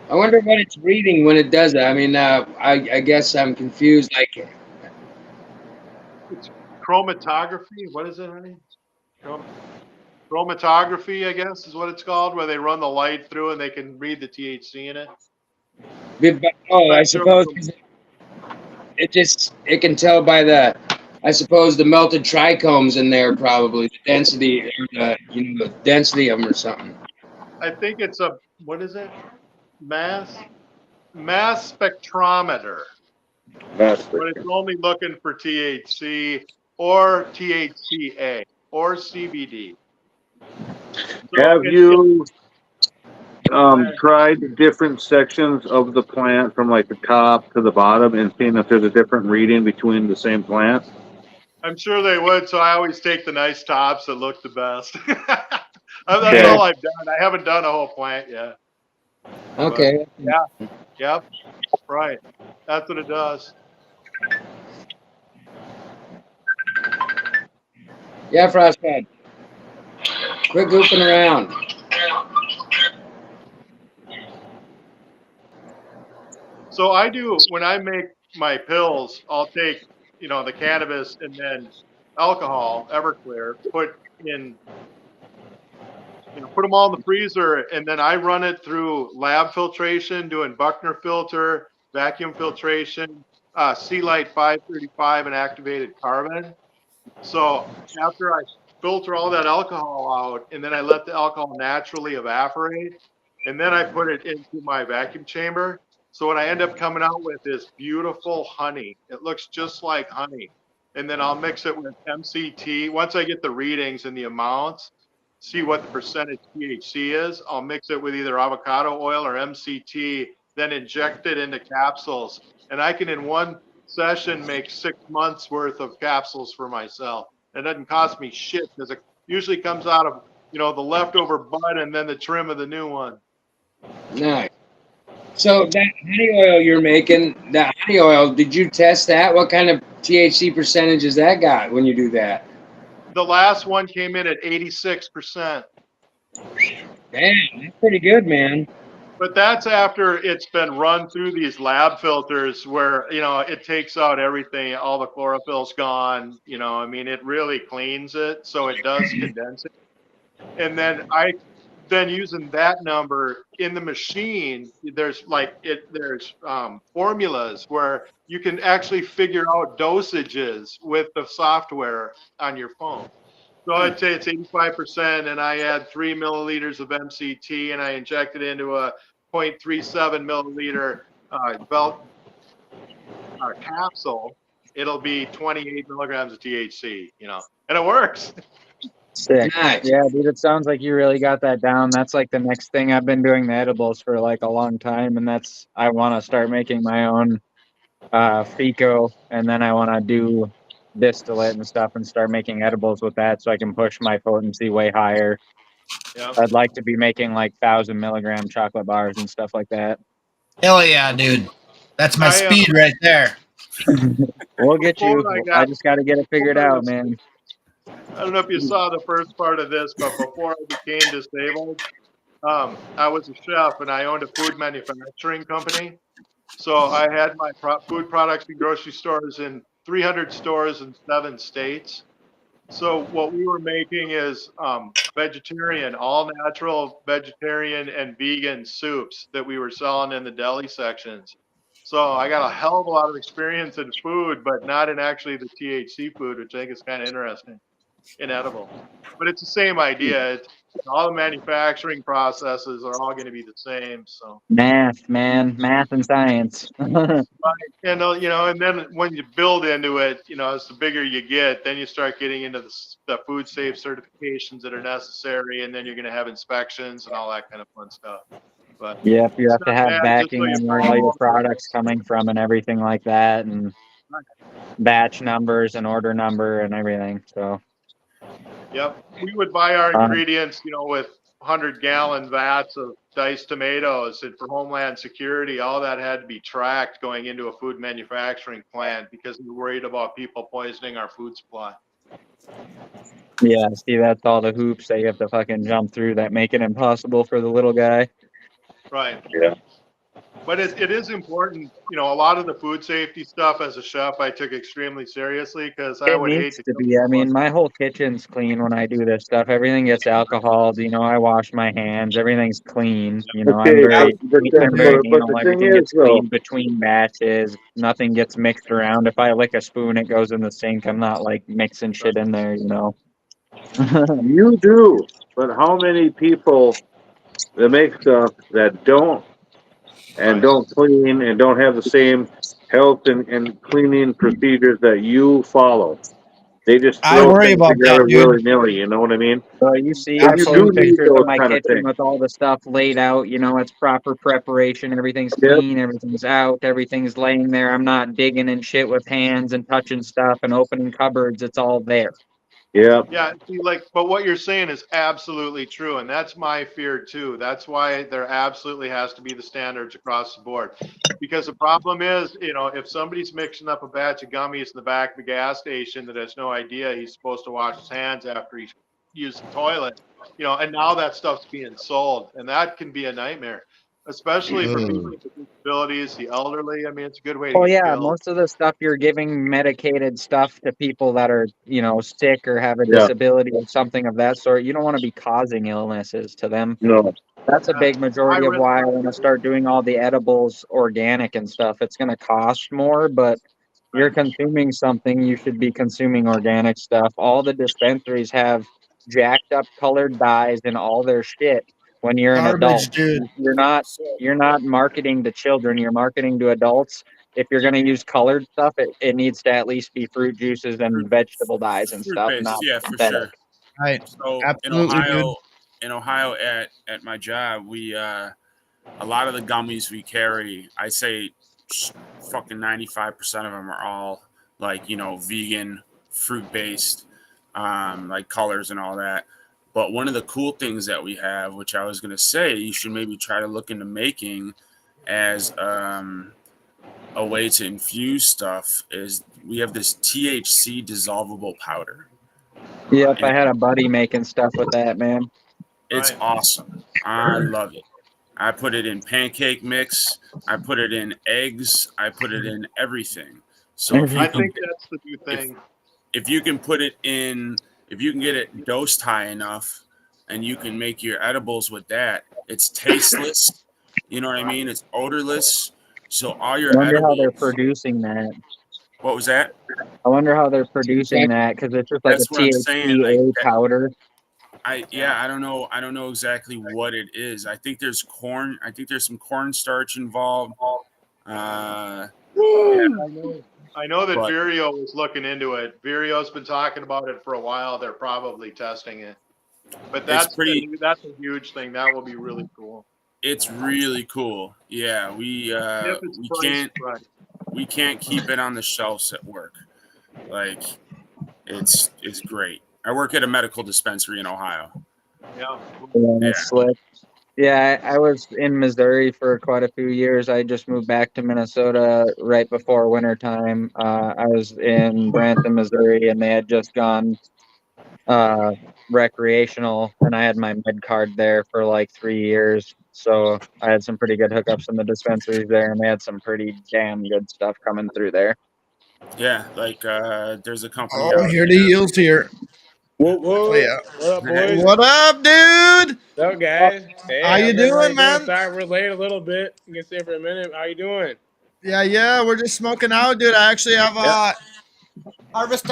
I wonder what it's reading when it does it. I mean, I guess I'm confused. Like, It's chromatography. What is it, honey? Chromatography, I guess, is what it's called, where they run the light through and they can read the THC in it. I suppose it can tell by the melted trichomes in there, probably the density or the density of them or something. I think it's what is it? Mass spectrometer. But it's only looking for THC or THCA or CBD. So Have you tried different sections of the plant from like the top to the bottom and seen if there's a different reading between the same plant? I'm sure they would. So I always take the nice tops that look the best. That's all I've done. I haven't done a whole plant yet. Okay. But, yeah. Yep. Right. That's what it does. Yeah, Frostbite. Quit goofing around. So I do, when I make my pills, I'll take, you know, the cannabis and then alcohol, Everclear, put them all in the freezer, and then I run it through lab filtration, doing Buckner filter, vacuum filtration, C-Light 535, and activated carbon. So after I filter all that alcohol out, and then I let the alcohol naturally evaporate, and then I put it into my vacuum chamber. So what I end up coming out with is beautiful honey. It looks just like honey. And then I'll mix it with MCT. Once I get the readings and the amounts, see what the percentage THC is, I'll mix it with either avocado oil or MCT, then inject it into capsules. And I can, in one session, make 6 months worth of capsules for myself. It doesn't cost me shit because it usually comes out of, the leftover bud and then the trim of the new one. Nice. So that honey oil you're making, that honey oil, did you test that? What kind of THC percentages that got when you do that? The last one came in at 86%. Damn, that's pretty good, man. But that's after it's been run through these lab filters where, it takes out everything, all the chlorophyll's gone, I mean, it really cleans it. So it does condense it. And then using that number in the machine, there's formulas where you can actually figure out dosages with the software on your phone. So I'd say it's 85%, and I add 3 milliliters of MCT, and I inject it into a 0.37 milliliter belt capsule. It'll be 28 milligrams of THC, and it works. Sick. Nice. Yeah, dude, it sounds like you really got that down. That's like the next thing. I've been doing the edibles for like a long time, and I want to start making my own FICO, and then I want to do distillate and stuff and start making edibles with that so I can push my potency way higher. Yeah. I'd like to be making like 1,000-milligram chocolate bars and stuff like that. Hell yeah, dude. That's my I, speed right there. We'll get you. Before I I got- just got to get it figured out, man. I don't know if you saw the first part of this, but before I became disabled, I was a chef and I owned a food manufacturing company. So I had my food products in grocery stores in 300 stores in 7 states. So what we were making is vegetarian, all natural vegetarian and vegan soups that we were selling in the deli sections. So I got a hell of a lot of experience in food, but not in actually the THC food, which I think is kind of interesting in edible. But it's the same idea. It's all the manufacturing processes are all going to be the same. So Math, man. Math and science. and and then when you build into it, as the bigger you get, then you start getting into the food safe certifications that are necessary, and then you're going to have inspections and all that kind of fun stuff. But Yep, you it's have to not have bad, just backing so you on where all follow your all the products coming from and everything like that, and batch numbers and order number and everything. So, Yep. We would buy our Um, ingredients, with 100-gallon vats of diced tomatoes. And for Homeland Security, all that had to be tracked going into a food manufacturing plant because we were worried about people poisoning our food supply. yeah, see, that's all the hoops that you have to fucking jump through that make it impossible for the little guy. Right. Yeah. But it is important, a lot of the food safety stuff as a chef, I took extremely seriously because I It would hate needs to to kill be. I mean, someone. my whole kitchen's clean when I do this stuff. Everything gets alcoholed. I wash my hands. Everything's clean. I'm Okay, very, but I'm very the anal. thing Everything is, gets though, cleaned between batches. Nothing gets mixed around. If I lick a spoon, it goes in the sink. I'm not like mixing shit in there. you do. But how many people that make stuff that don't and Right. don't clean and don't have the same health and cleaning procedures that you follow? They just I throw worry things about that, together dude. willy nilly. You know what I mean? So you see, So I'm you showing do need pictures of those my kind of kitchen things. with all the stuff laid out. It's proper preparation. Everything's Yep. clean. Everything's out. Everything's laying there. I'm not digging and shit with hands and touching stuff and opening cupboards. It's all there. Yeah. Yeah, see, but what you're saying is absolutely true, and that's my fear too. That's why there absolutely has to be the standards across the board. Because the problem is, if somebody's mixing up a batch of gummies in the back of a gas station that has no idea he's supposed to wash his hands after he's used the toilet, and now that stuff's being sold, and that can be a nightmare, especially for people with disabilities, the elderly. I mean, it's a good way to Oh get yeah, killed. most of the stuff you're giving medicated stuff to people that are, sick or have a Yeah. disability or something of that sort. You don't want to be causing illnesses to them. No. That's a Yeah. big majority of High-risk why I want to start doing all the edibles organic and stuff. It's going to cost more, but you're consuming something, you should be consuming organic stuff. All the dispensaries have jacked up colored dyes in all their shit when you're an adult. Garbage, dude. You're not marketing to children, you're marketing to adults. If you're going to use colored stuff, it needs to at least be fruit juices and vegetable dyes and Fruit stuff, based, not yeah, for synthetic. sure. Right. So Absolutely, dude. in Ohio at my job, we a lot of the gummies we carry, I say fucking 95% of them are all like, vegan, fruit based, like colors and all that. But one of the cool things that we have, which I was going to say, you should maybe try to look into making as a way to infuse stuff, is we have this THC dissolvable powder. Yep, I And had a buddy making stuff with that, man. It's Right. awesome. I love it. I put it in pancake mix. I put it in eggs. I put it in everything. So I think that's the new thing. if you can put it in, if you can get it dosed high enough, and you can make your edibles with that, it's tasteless. You know what I mean? It's odorless. So all I your wonder how they're edibles. producing that. What was that? I wonder how they're producing that because it's just like That's a what I'm saying. Like THCA powder. I don't know. I don't know exactly what it is. I think there's corn. I think there's some cornstarch involved. I know that But- Vireo was looking into it. Vireo's been talking about it for a while. They're probably testing it. But that's that's a huge thing. That will be really cool. It's really cool. Yeah, If it's priced right. we can't keep it on the shelves at work. Like it's great. I work at a medical dispensary in Ohio. Yeah. Yeah, slick. Yeah, I was in Missouri for quite a few years. I just moved back to Minnesota right before wintertime. I was in Branson, Missouri, and they had just gone recreational, and I had my med card there for like 3 years. So I had some pretty good hookups in the dispensaries there, and they had some pretty damn good stuff coming through there. Yeah, like there's a company. Oh, here the heels here. Whoa, whoa. Oh, yeah. What up, boys? What up, dude? What's up, guys? Hey, How you how's doing, everybody man? Sorry, we're late a little bit. You can stay for a minute. How you doing? Yeah, we're just smoking out, dude. I actually have Harvest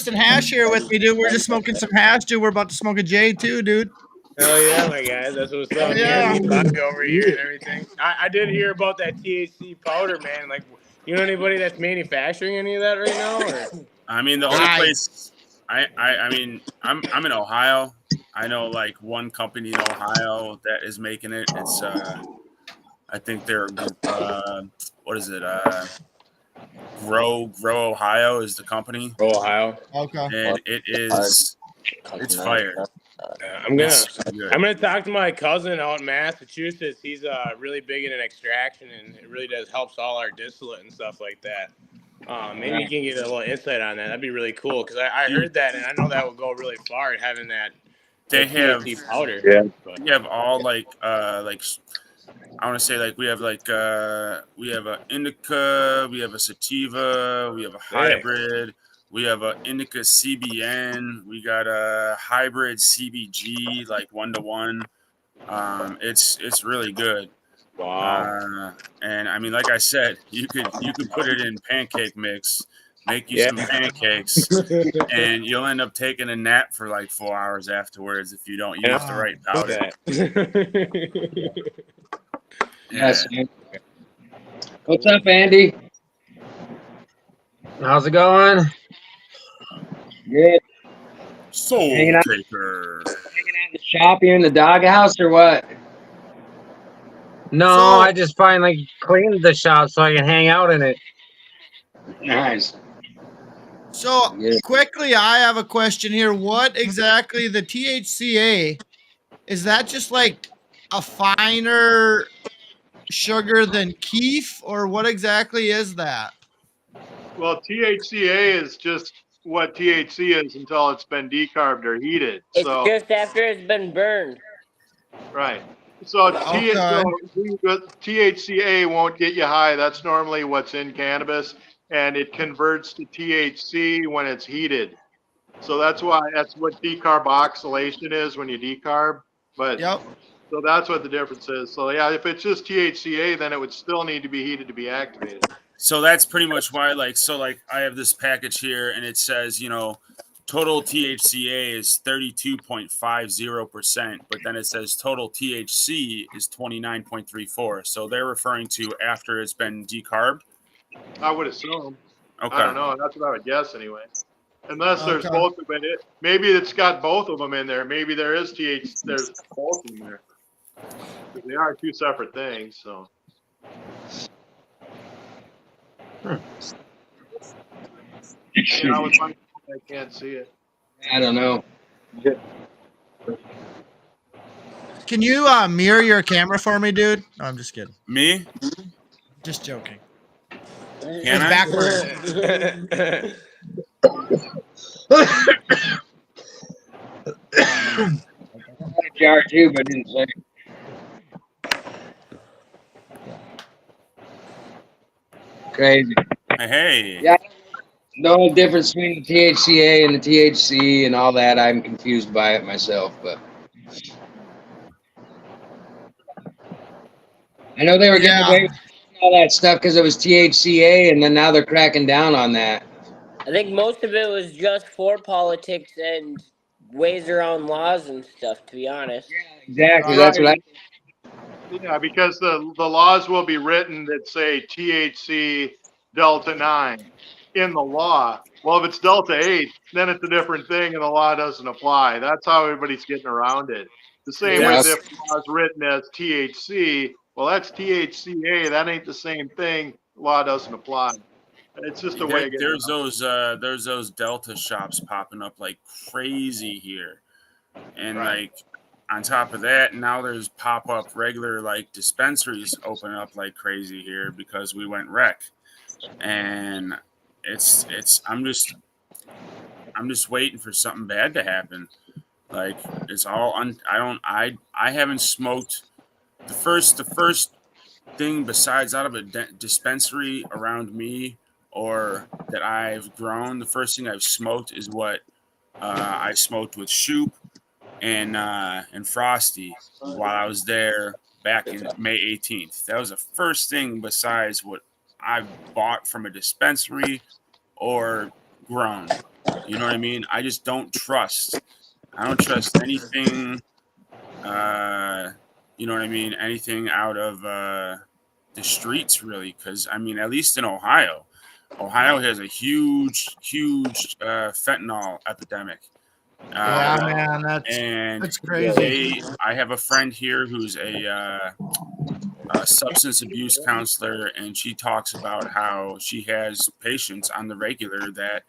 and Hash here with me, dude. We're just smoking some hash, dude. We're about to smoke a J too, dude. Hell yeah, my guys. That's what's up. Yeah. Bobby over here and everything. I did hear about that THC powder, man. Like, you know anybody that's manufacturing any of that right now? Or? I mean, the only place I mean, I'm in Ohio. I know like one company in Ohio that is making it. It's I think they're what is it? Grow Ohio is the company. Grow Ohio. Okay. And it's fire. I'm gonna talk to my cousin out in Massachusetts. He's really big in extraction, and it really does helps all our distillate and stuff like that. Maybe you can get a little insight on that. That'd be really cool because I heard that, and I know that would go really far having that. They have THC powder. Yeah. We have all like I want to say like we have a indica, we have a sativa, we have a hybrid, we have a indica CBN, we got a hybrid CBG like 1-to-1. It's really good. Wow. And I mean, like I said, you could put it in pancake mix, make you some pancakes, and you'll end up taking a nap for like 4 hours afterwards if you don't use the right powder. Yes. What's up, Andy? How's it going? Good. Soul Hanging out. Taker. Hanging out in the shop here in the doghouse or what? No, So- I just finally cleaned the shop so I can hang out in it. Nice. So Yeah. quickly, I have a question here. What exactly the THCA is that? Just like a finer sugar than keef, or what exactly is that? Well, THCA is just what THC is until it's been decarbed or heated. It's So just after it's been burned. right. So Okay. THCA won't get you high. That's normally what's in cannabis, and it converts to THC when it's heated. So that's what decarboxylation is when you decarb. But Yep. so that's what the difference is. So yeah, if it's just THCA, then it would still need to be heated to be activated. So that's pretty much why, like I have this package here, and it says, total THCA is 32.50%, but then it says total THC is 29.34. So they're referring to after it's been decarbed. I would assume. Okay. I don't know. That's what I would guess anyway. Unless there's Okay. both of it. Maybe it's got both of them in there. Maybe there is there's both in there. But they are two separate things, so. Yeah, I can't see it. I don't know. Can you mirror your camera for me, dude? No, I'm just kidding. Me? Just joking. Can It's I? backwards. jar too, but didn't say. Crazy. Hey. Yeah. The whole difference between the THCA and the THC and all that, I'm confused by it myself, but I know they were getting away with all that stuff because it was THCA, and then now they're cracking down on that. I think most of it was just for politics and ways around laws and stuff, to be honest. Exactly. That's what I. Yeah, because the laws will be written that say THC Delta 9 in the law. Well, if it's Delta 8, then it's a different thing and the law doesn't apply. That's how everybody's getting around it. The same with if the law is written as THC, well, that's THCA. That ain't the same thing. Law doesn't apply. It's just a way of getting there's those Delta shops popping up like crazy here. And like on top of that, now there's pop-up regular like dispensaries opening up like crazy here because we went rec. And I'm just waiting for something bad to happen. Like it's all I haven't smoked the first thing besides out of a dispensary around me or that I've grown. The first thing I've smoked is what I smoked with Shoup and Frosty while I was there back in May 18th. That was the first thing besides what I bought from a dispensary or grown. You know what I mean? I just don't trust. I don't trust anything. You know what I mean? Anything out of the streets, really, because I mean, at least in Ohio has a huge fentanyl epidemic. Yeah, man, that's crazy. I have a friend here who's a substance abuse counselor, and she talks about how she has patients on the regular that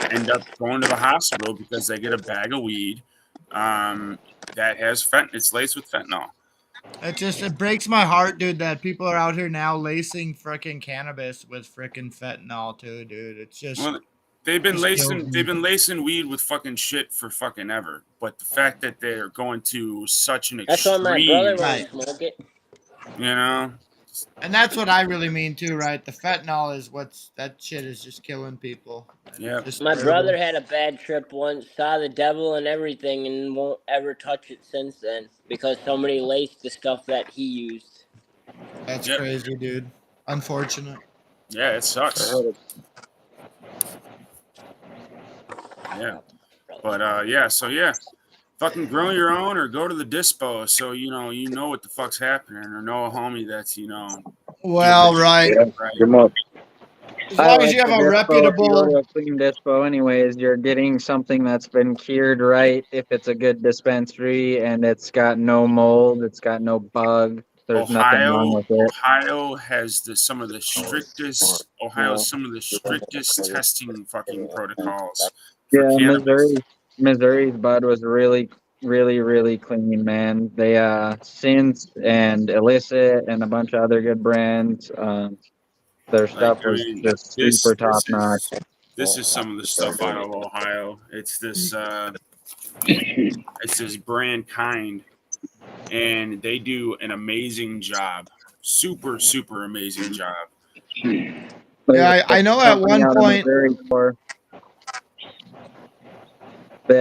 end up going to the hospital because they get a bag of weed that has it's laced with fentanyl. It breaks my heart, dude, that people are out here now lacing freaking cannabis with freaking fentanyl too, dude. It's just they've been lacing weed with fucking shit for fucking ever. But the fact that they're going to such an extreme, that's why my brother won't smoke it. You know, and that's what I really mean too, right? The fentanyl is that shit is just killing people. Yeah, my brother had a bad trip once, saw the devil and everything, and won't ever touch it since then because somebody laced the stuff that he used. That's crazy, dude. Unfortunate. Yeah, it sucks. Yeah, but fucking grow your own or go to the dispo so you know what the fuck's happening or know a homie that's Well, right. As long as you have a reputable. If you go to a clean dispo, anyways, you're getting something that's been cured right. If it's a good dispensary and it's got no mold, it's got no bug. There's nothing wrong with it. Ohio has some of the strictest. Some of the strictest testing fucking protocols. For cannabis. Missouri's bud was really clean, man. They Synth and Illicit and a bunch of other good brands. Their stuff was just super top notch. This is some of the stuff out of Ohio. It's this brand Kind, and they do an amazing job. Super amazing job. Yeah, I know at one point. I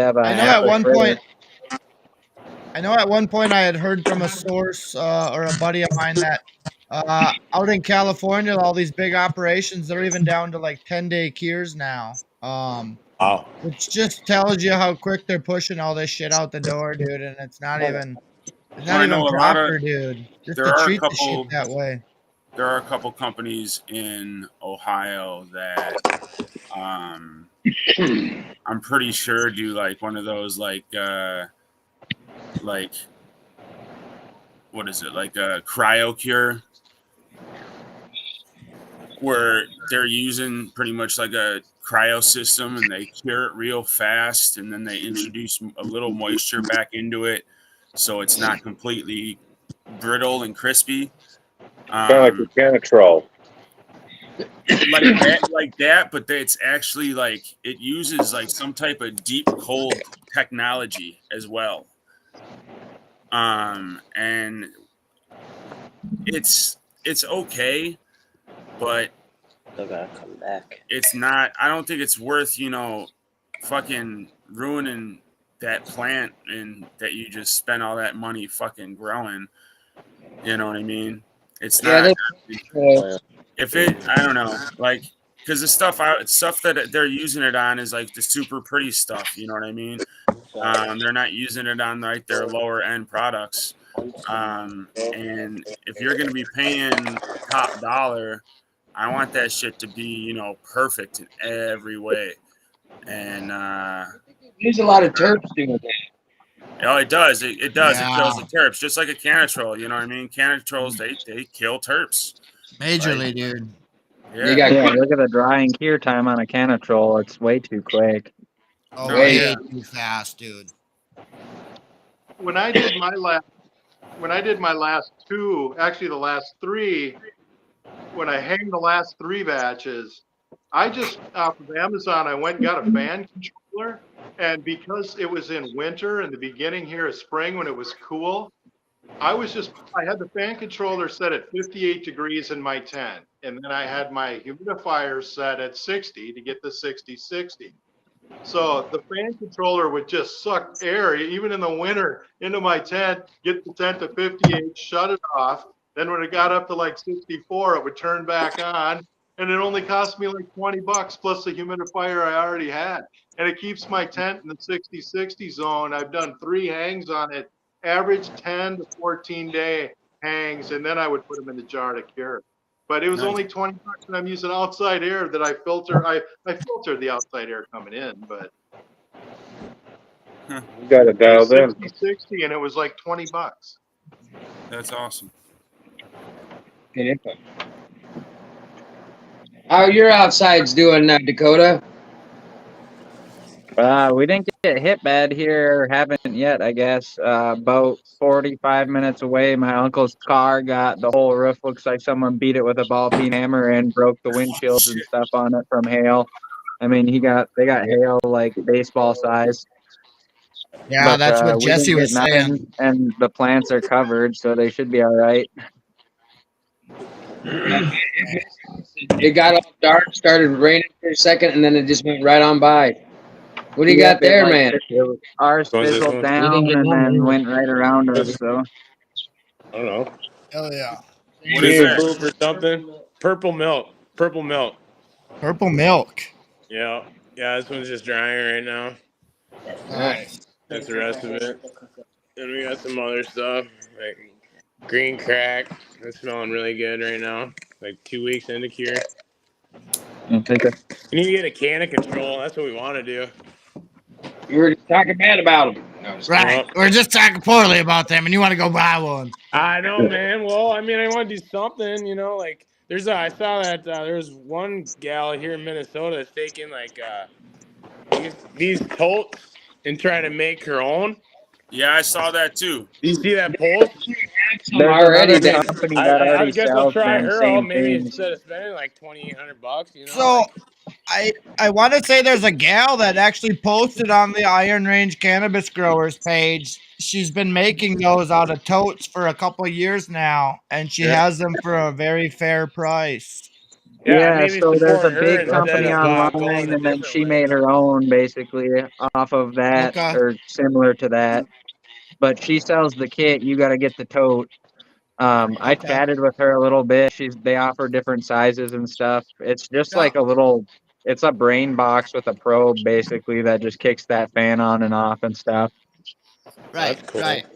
know at one point I had heard from a source or a buddy of mine that out in California, all these big operations, they're even down to like 10-day cures now. Which just tells you how quick they're pushing all this shit out the door, dude. And it's not even proper, dude. Just to treat the shit that way. There are a couple companies in Ohio that I'm pretty sure do like one of those like what is it, like a cryo cure, where they're using pretty much like a cryo system and they cure it real fast, and then they introduce a little moisture back into it so it's not completely brittle and crispy. Kind of like a Canatrol. Like that, but it's actually like it uses like some type of deep cold technology as well. And it's okay, but Still gotta come back. it's not. I don't think it's worth fucking ruining that plant and that you just spent all that money fucking growing. You know what I mean? It's Yeah, not. that's If it, I don't know, like, because the stuff that they're using it on is like the super pretty stuff. You know what I mean? They're not using it on like their lower end products. And if you're gonna be paying top dollar, I want that shit to be perfect in every way. And there's a lot of terps doing that. oh, it does. It does. It Yeah. kills the terps, just like a canatrol. You know what I mean? Canatrols, they kill terps. Majorly, dude. You Yeah. got Yeah, look at the dry and cure time on a canatrol. It's way too quick. Oh, No, way yeah. too fast, dude. When I did my last two, actually the last three, when I hanged the last three batches, I just off of Amazon, I went and got a fan controller. And because it was in winter in the beginning here of spring when it was cool, I had the fan controller set at 58 degrees in my tent. And then I had my humidifier set at 60 to get the 60-60. So the fan controller would just suck air, even in the winter, into my tent, get the tent to 58, shut it off. Then when it got up to like 64, it would turn back on. And it only cost me like $20 plus the humidifier I already had. And it keeps my tent in the 60-60 zone. I've done 3 hangs on it, average 10 to 14 day hangs. And then I would put them in the jar to cure. But it was only $20 and I'm using outside air that I filter. I filter the outside air coming in, but You got it dialed in. 60 and it was like $20. That's awesome. good info. How your outside's doing, Dakota? We didn't get hit bad here, haven't yet, I guess. About 45 minutes away, my uncle's car got the whole roof. Looks like someone beat it with a ball peen hammer and broke the windshields and stuff on it from hail. I mean, they got hail like baseball size. Yeah, But, that's what we Jesse didn't was get saying. nothing, and the plants are covered, so they should be all right. It got all dark, started raining for a second, and then it just went right on by. What do you got there, man? Ours What's this fizzled one? down and then went right around us, so. I don't know. Hell yeah. What is Chicken that? poop or something? Purple milk. Purple milk. Purple milk. Yeah. Yeah, this one's just drying right now. Nice. That's the rest of it. Then we got some other stuff, like green crack. It's smelling really good right now. Like 2 weeks into cure. You take a You need to get a can of control. That's what we want to do. You were talking bad about them. No, just Right. Well, We're just talking poorly about them, and you want to go buy one. I know, man. Well, I mean, I want to do something, like I saw that there was one gal here in Minnesota that's taking like these totes and trying to make her own. Yeah, I saw that too. Do you see that post? There's already another that. company that I already guess I'll sells try them her same out. Maybe thing. instead of spending like $2,800, So I want to say there's a gal that actually posted on the Iron Range Cannabis Growers page. She's been making those out of totes for a couple of years now, and she has them for a very fair price. Yeah, Yeah, maybe so there's a support her big instead company of online, going a and then different she way. made her own basically off of that Okay. or similar to that. But she sells the kit. You got to get the tote. I Okay. chatted with her a little bit. They offer different sizes and stuff. It's just Yeah. like it's a brain box with a probe basically that just kicks that fan on and off and stuff. Right. That's cool. Right.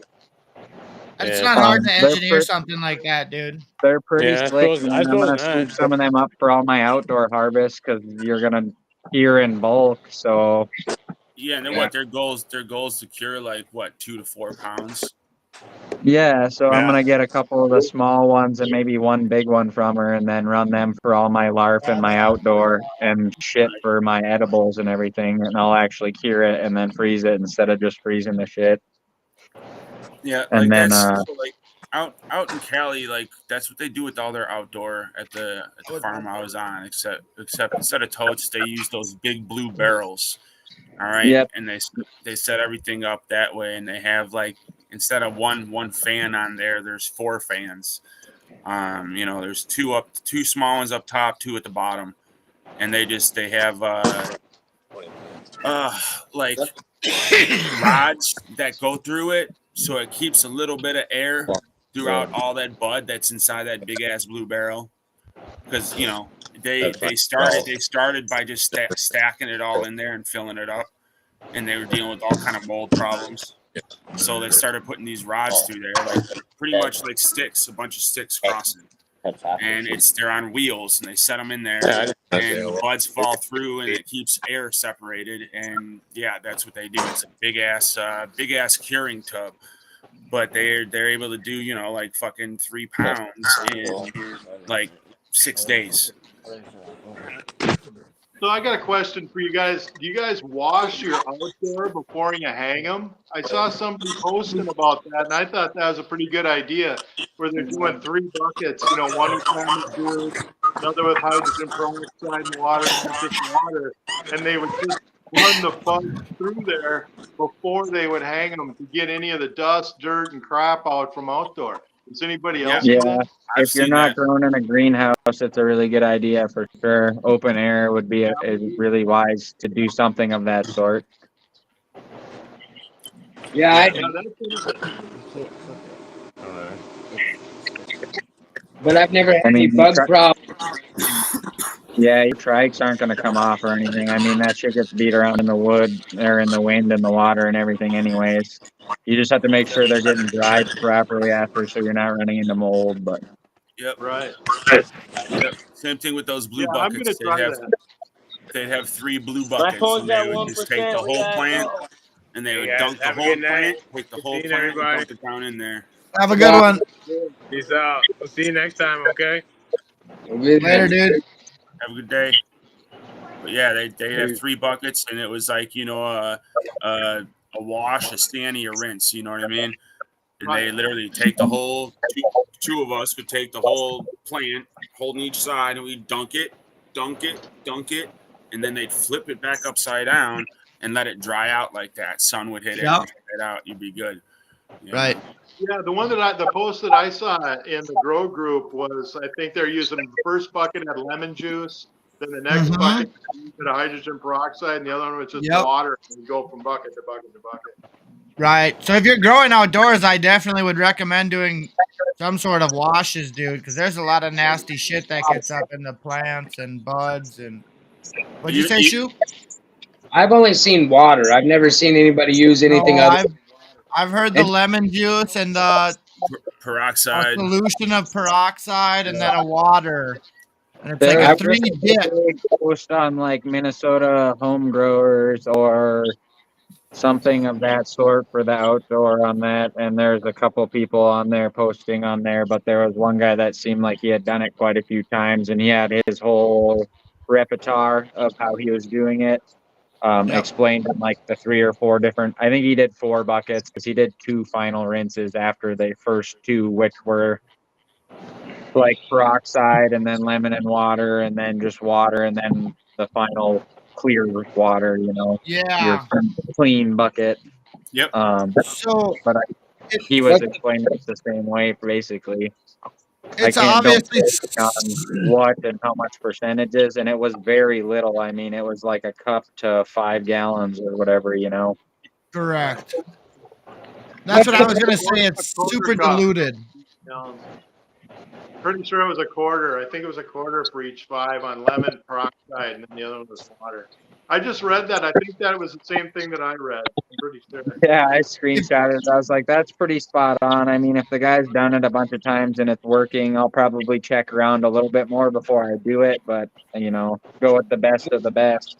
It's Yeah. not hard to They're engineer something like that, dude. They're pretty Yeah, I slick, suppose man. I'm gonna not. scoop some of them up for all my outdoor harvests because you're gonna hear in bulk. So Yeah, and then what? Their goals to cure like what, 2 to 4 pounds. yeah, so I'm Yeah. gonna get a couple of the small ones and maybe one big one from her, and then run them for all my LARP and my outdoor and shit for my edibles and everything. And I'll actually cure it and then freeze it instead of just freezing the shit. Yeah, And like then that's so, like out in Cali, like that's what they do with all their outdoor at the farm I was on. Except instead of totes, they use those big blue barrels. All right, Yep. and they set everything up that way, and they have like instead of one fan on there, there's 4 fans. There's two small ones up top, 2 at the bottom, and they have like rods that go through it, so it keeps a little bit of air throughout all that bud that's inside that big ass blue barrel. Because they started by just stacking it all in there and filling it up, and they were dealing with all kind of mold problems. So they started putting these rods through there, like pretty much like sticks, a bunch of sticks crossing, and they're on wheels, and they set them in there, and the buds fall through, and it keeps air separated, and yeah, that's what they do. It's a big ass curing tub, but they're able to do like fucking 3 pounds in like 6 days. So I got a question for you guys. Do you guys wash your outdoor before you hang them? I saw somebody posting about that, and I thought that was a pretty good idea, where they're doing 3 buckets, one with cannabis juice, another with hydrogen peroxide and water, and just water, and they would just run the buds through there before they would hang them to get any of the dust, dirt, and crap out from outdoor. Does anybody else do that? If you're not growing in a greenhouse, it's a really good idea for sure. Open air would be really wise to do something of that sort. Yeah, but I've never had any bug problems. Yeah, your trikes aren't going to come off or anything. I mean, that shit gets beat around in the wood or in the wind and the water and everything anyways. You just have to make sure they're getting dried properly after, so you're not running into mold. But Yep. Right. Yep. Same thing with those blue buckets. I'm gonna try that. They'd have 3 blue buckets, and they would just take the whole plant, and they would dunk the whole plant, take the whole plant, and dump it down in there. Have a good one. Peace out. We'll see you next time, okay? Later, dude. Have a good day. But yeah, they have 3 buckets, and it was like a wash, a stanny, a rinse. You know what I mean? And they literally take the whole two of us would take the whole plant, holding each side, and we'd dunk it, and then they'd flip it back upside down and let it dry out like that. Sun would hit it, and dry it out. You'd be good. Right. Yeah, the post that I saw in the grow group was, I think they're using the first bucket had lemon juice, then the next bucket had hydrogen peroxide, and the other one was just water, and you go from bucket to bucket to bucket. Right. So if you're growing outdoors, I definitely would recommend doing some sort of washes, dude, because there's a lot of nasty shit that gets up in the plants and buds. And what'd you say, Shoup? I've only seen water. I've never seen anybody use anything other. I've heard the lemon juice and the peroxide, a solution of peroxide, and then a water. And it's like a 3-dip. Post on like Minnesota home growers or something of that sort for the outdoor on that, and there's a couple people on there posting on there, but there was one guy that seemed like he had done it quite a few times, and he had his whole repertoire of how he was doing it. Explained in like the 3 or 4 different, I think he did 4 buckets because he did 2 final rinses after the first 2, which were like peroxide and then lemon and water and then just water and then the final clear water, your clean bucket. Yep. But he was explaining it the same way basically. It's obviously on what and how much percentages, and it was very little. I mean, it was like a cup to 5 gallons or whatever, Correct. That's what I was gonna say. It's super diluted. Pretty sure it was a quarter. I think it was a quarter for each 5 on lemon peroxide, and then the other one was water. I just read that. I think that was the same thing that I read. I'm pretty sure. Yeah, I screenshotted it. I was like, that's pretty spot on. I mean, if the guy's done it a bunch of times and it's working, I'll probably check around a little bit more before I do it. But, go with the best of the best.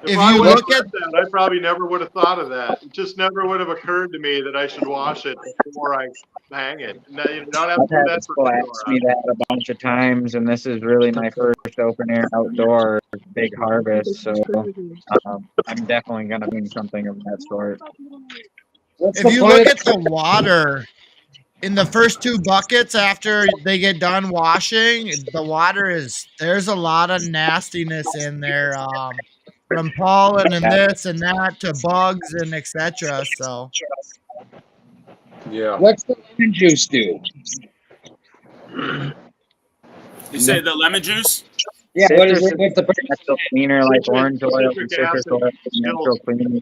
If I would have said that, I probably never would have thought of that. It just never would have occurred to me that I should wash it before I hang it. Now, you don't have to do that for people ask me that a bunch of times, and this is really my first open air outdoor big harvest. So I'm definitely going to do something of that sort. If you look at the water in the first 2 buckets after they get done washing, the water there's a lot of nastiness in there. From pollen and this and that to bugs and etc. So Yeah. What's the lemon juice do? You say the lemon juice? Yeah, what is Citrus it? is What's the a natural cleaner like orange oil and citric citrus acid oil is natural kills. cleaner.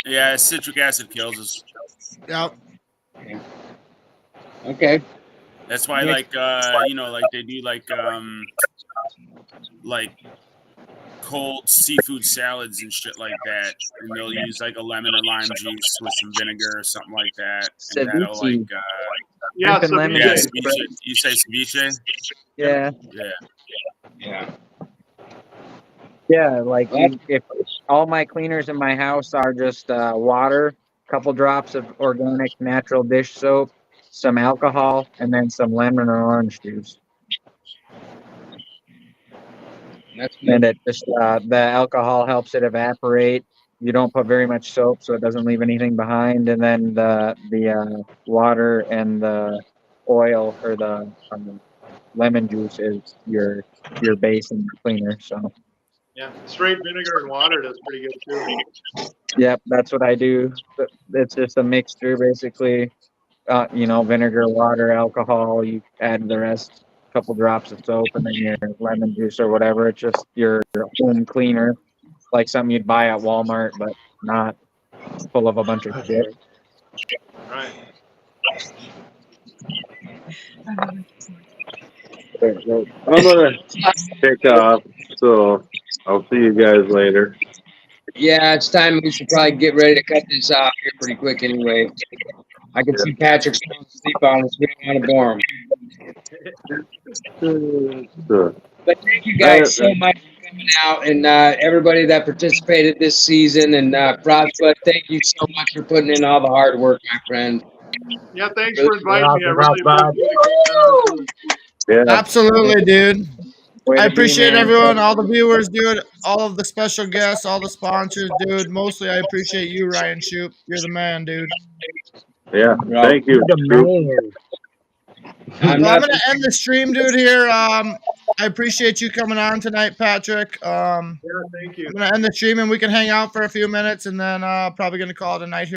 Yeah, citric acid kills us. Yep. Okay. That's why, like, you know, like they do like cold seafood salads and shit like that, and they'll use like a lemon or lime juice with some vinegar or something like that, and that'll like, Ceviche. Yeah, Shrimp and lemon yeah, ceviche. juice. ceviche. You say ceviche? Yeah. Yeah. Yeah. Yeah, like if all my cleaners in my house are just water, couple drops of organic natural dish soap, some alcohol, and then some lemon or orange juice. That's And good. it just the alcohol helps it evaporate. You don't put very much soap, so it doesn't leave anything behind. And then the water and the oil or the lemon juice is your base and your cleaner. So. Yeah, straight vinegar and water does pretty good too. Yep, that's what I do. It's just a mixture, basically. You know, vinegar, water, alcohol. You add the rest, a couple drops of soap, and then your lemon juice or whatever. It's just your home cleaner, like something you'd buy at Walmart, but not full of a bunch of shit. Right. I'm gonna take off, so I'll see you guys later. Yeah, it's time we should probably get ready to cut this off here pretty quick anyway. I can see Patrick falling asleep on us. We don't want to bore him. Sure. But thank you guys so much for coming out and everybody that participated this season. And Frostbud, thank you so much for putting in all the hard work, my friend. Yeah, thanks for inviting me. I really Bud. appreciate it. Yeah. Absolutely, dude. Way I to be, appreciate man. everyone, all the viewers, dude, all of the special guests, all the sponsors, dude. Mostly, I appreciate you, Ryan Shoup. You're the man, dude. Yeah. Bro, Thank you. The man. I'm So I'm not. gonna end the stream, dude. Here, I appreciate you coming on tonight, Patrick. Yeah, thank you. I'm gonna end the stream and we can hang out for a few minutes, and then probably gonna call it a night here.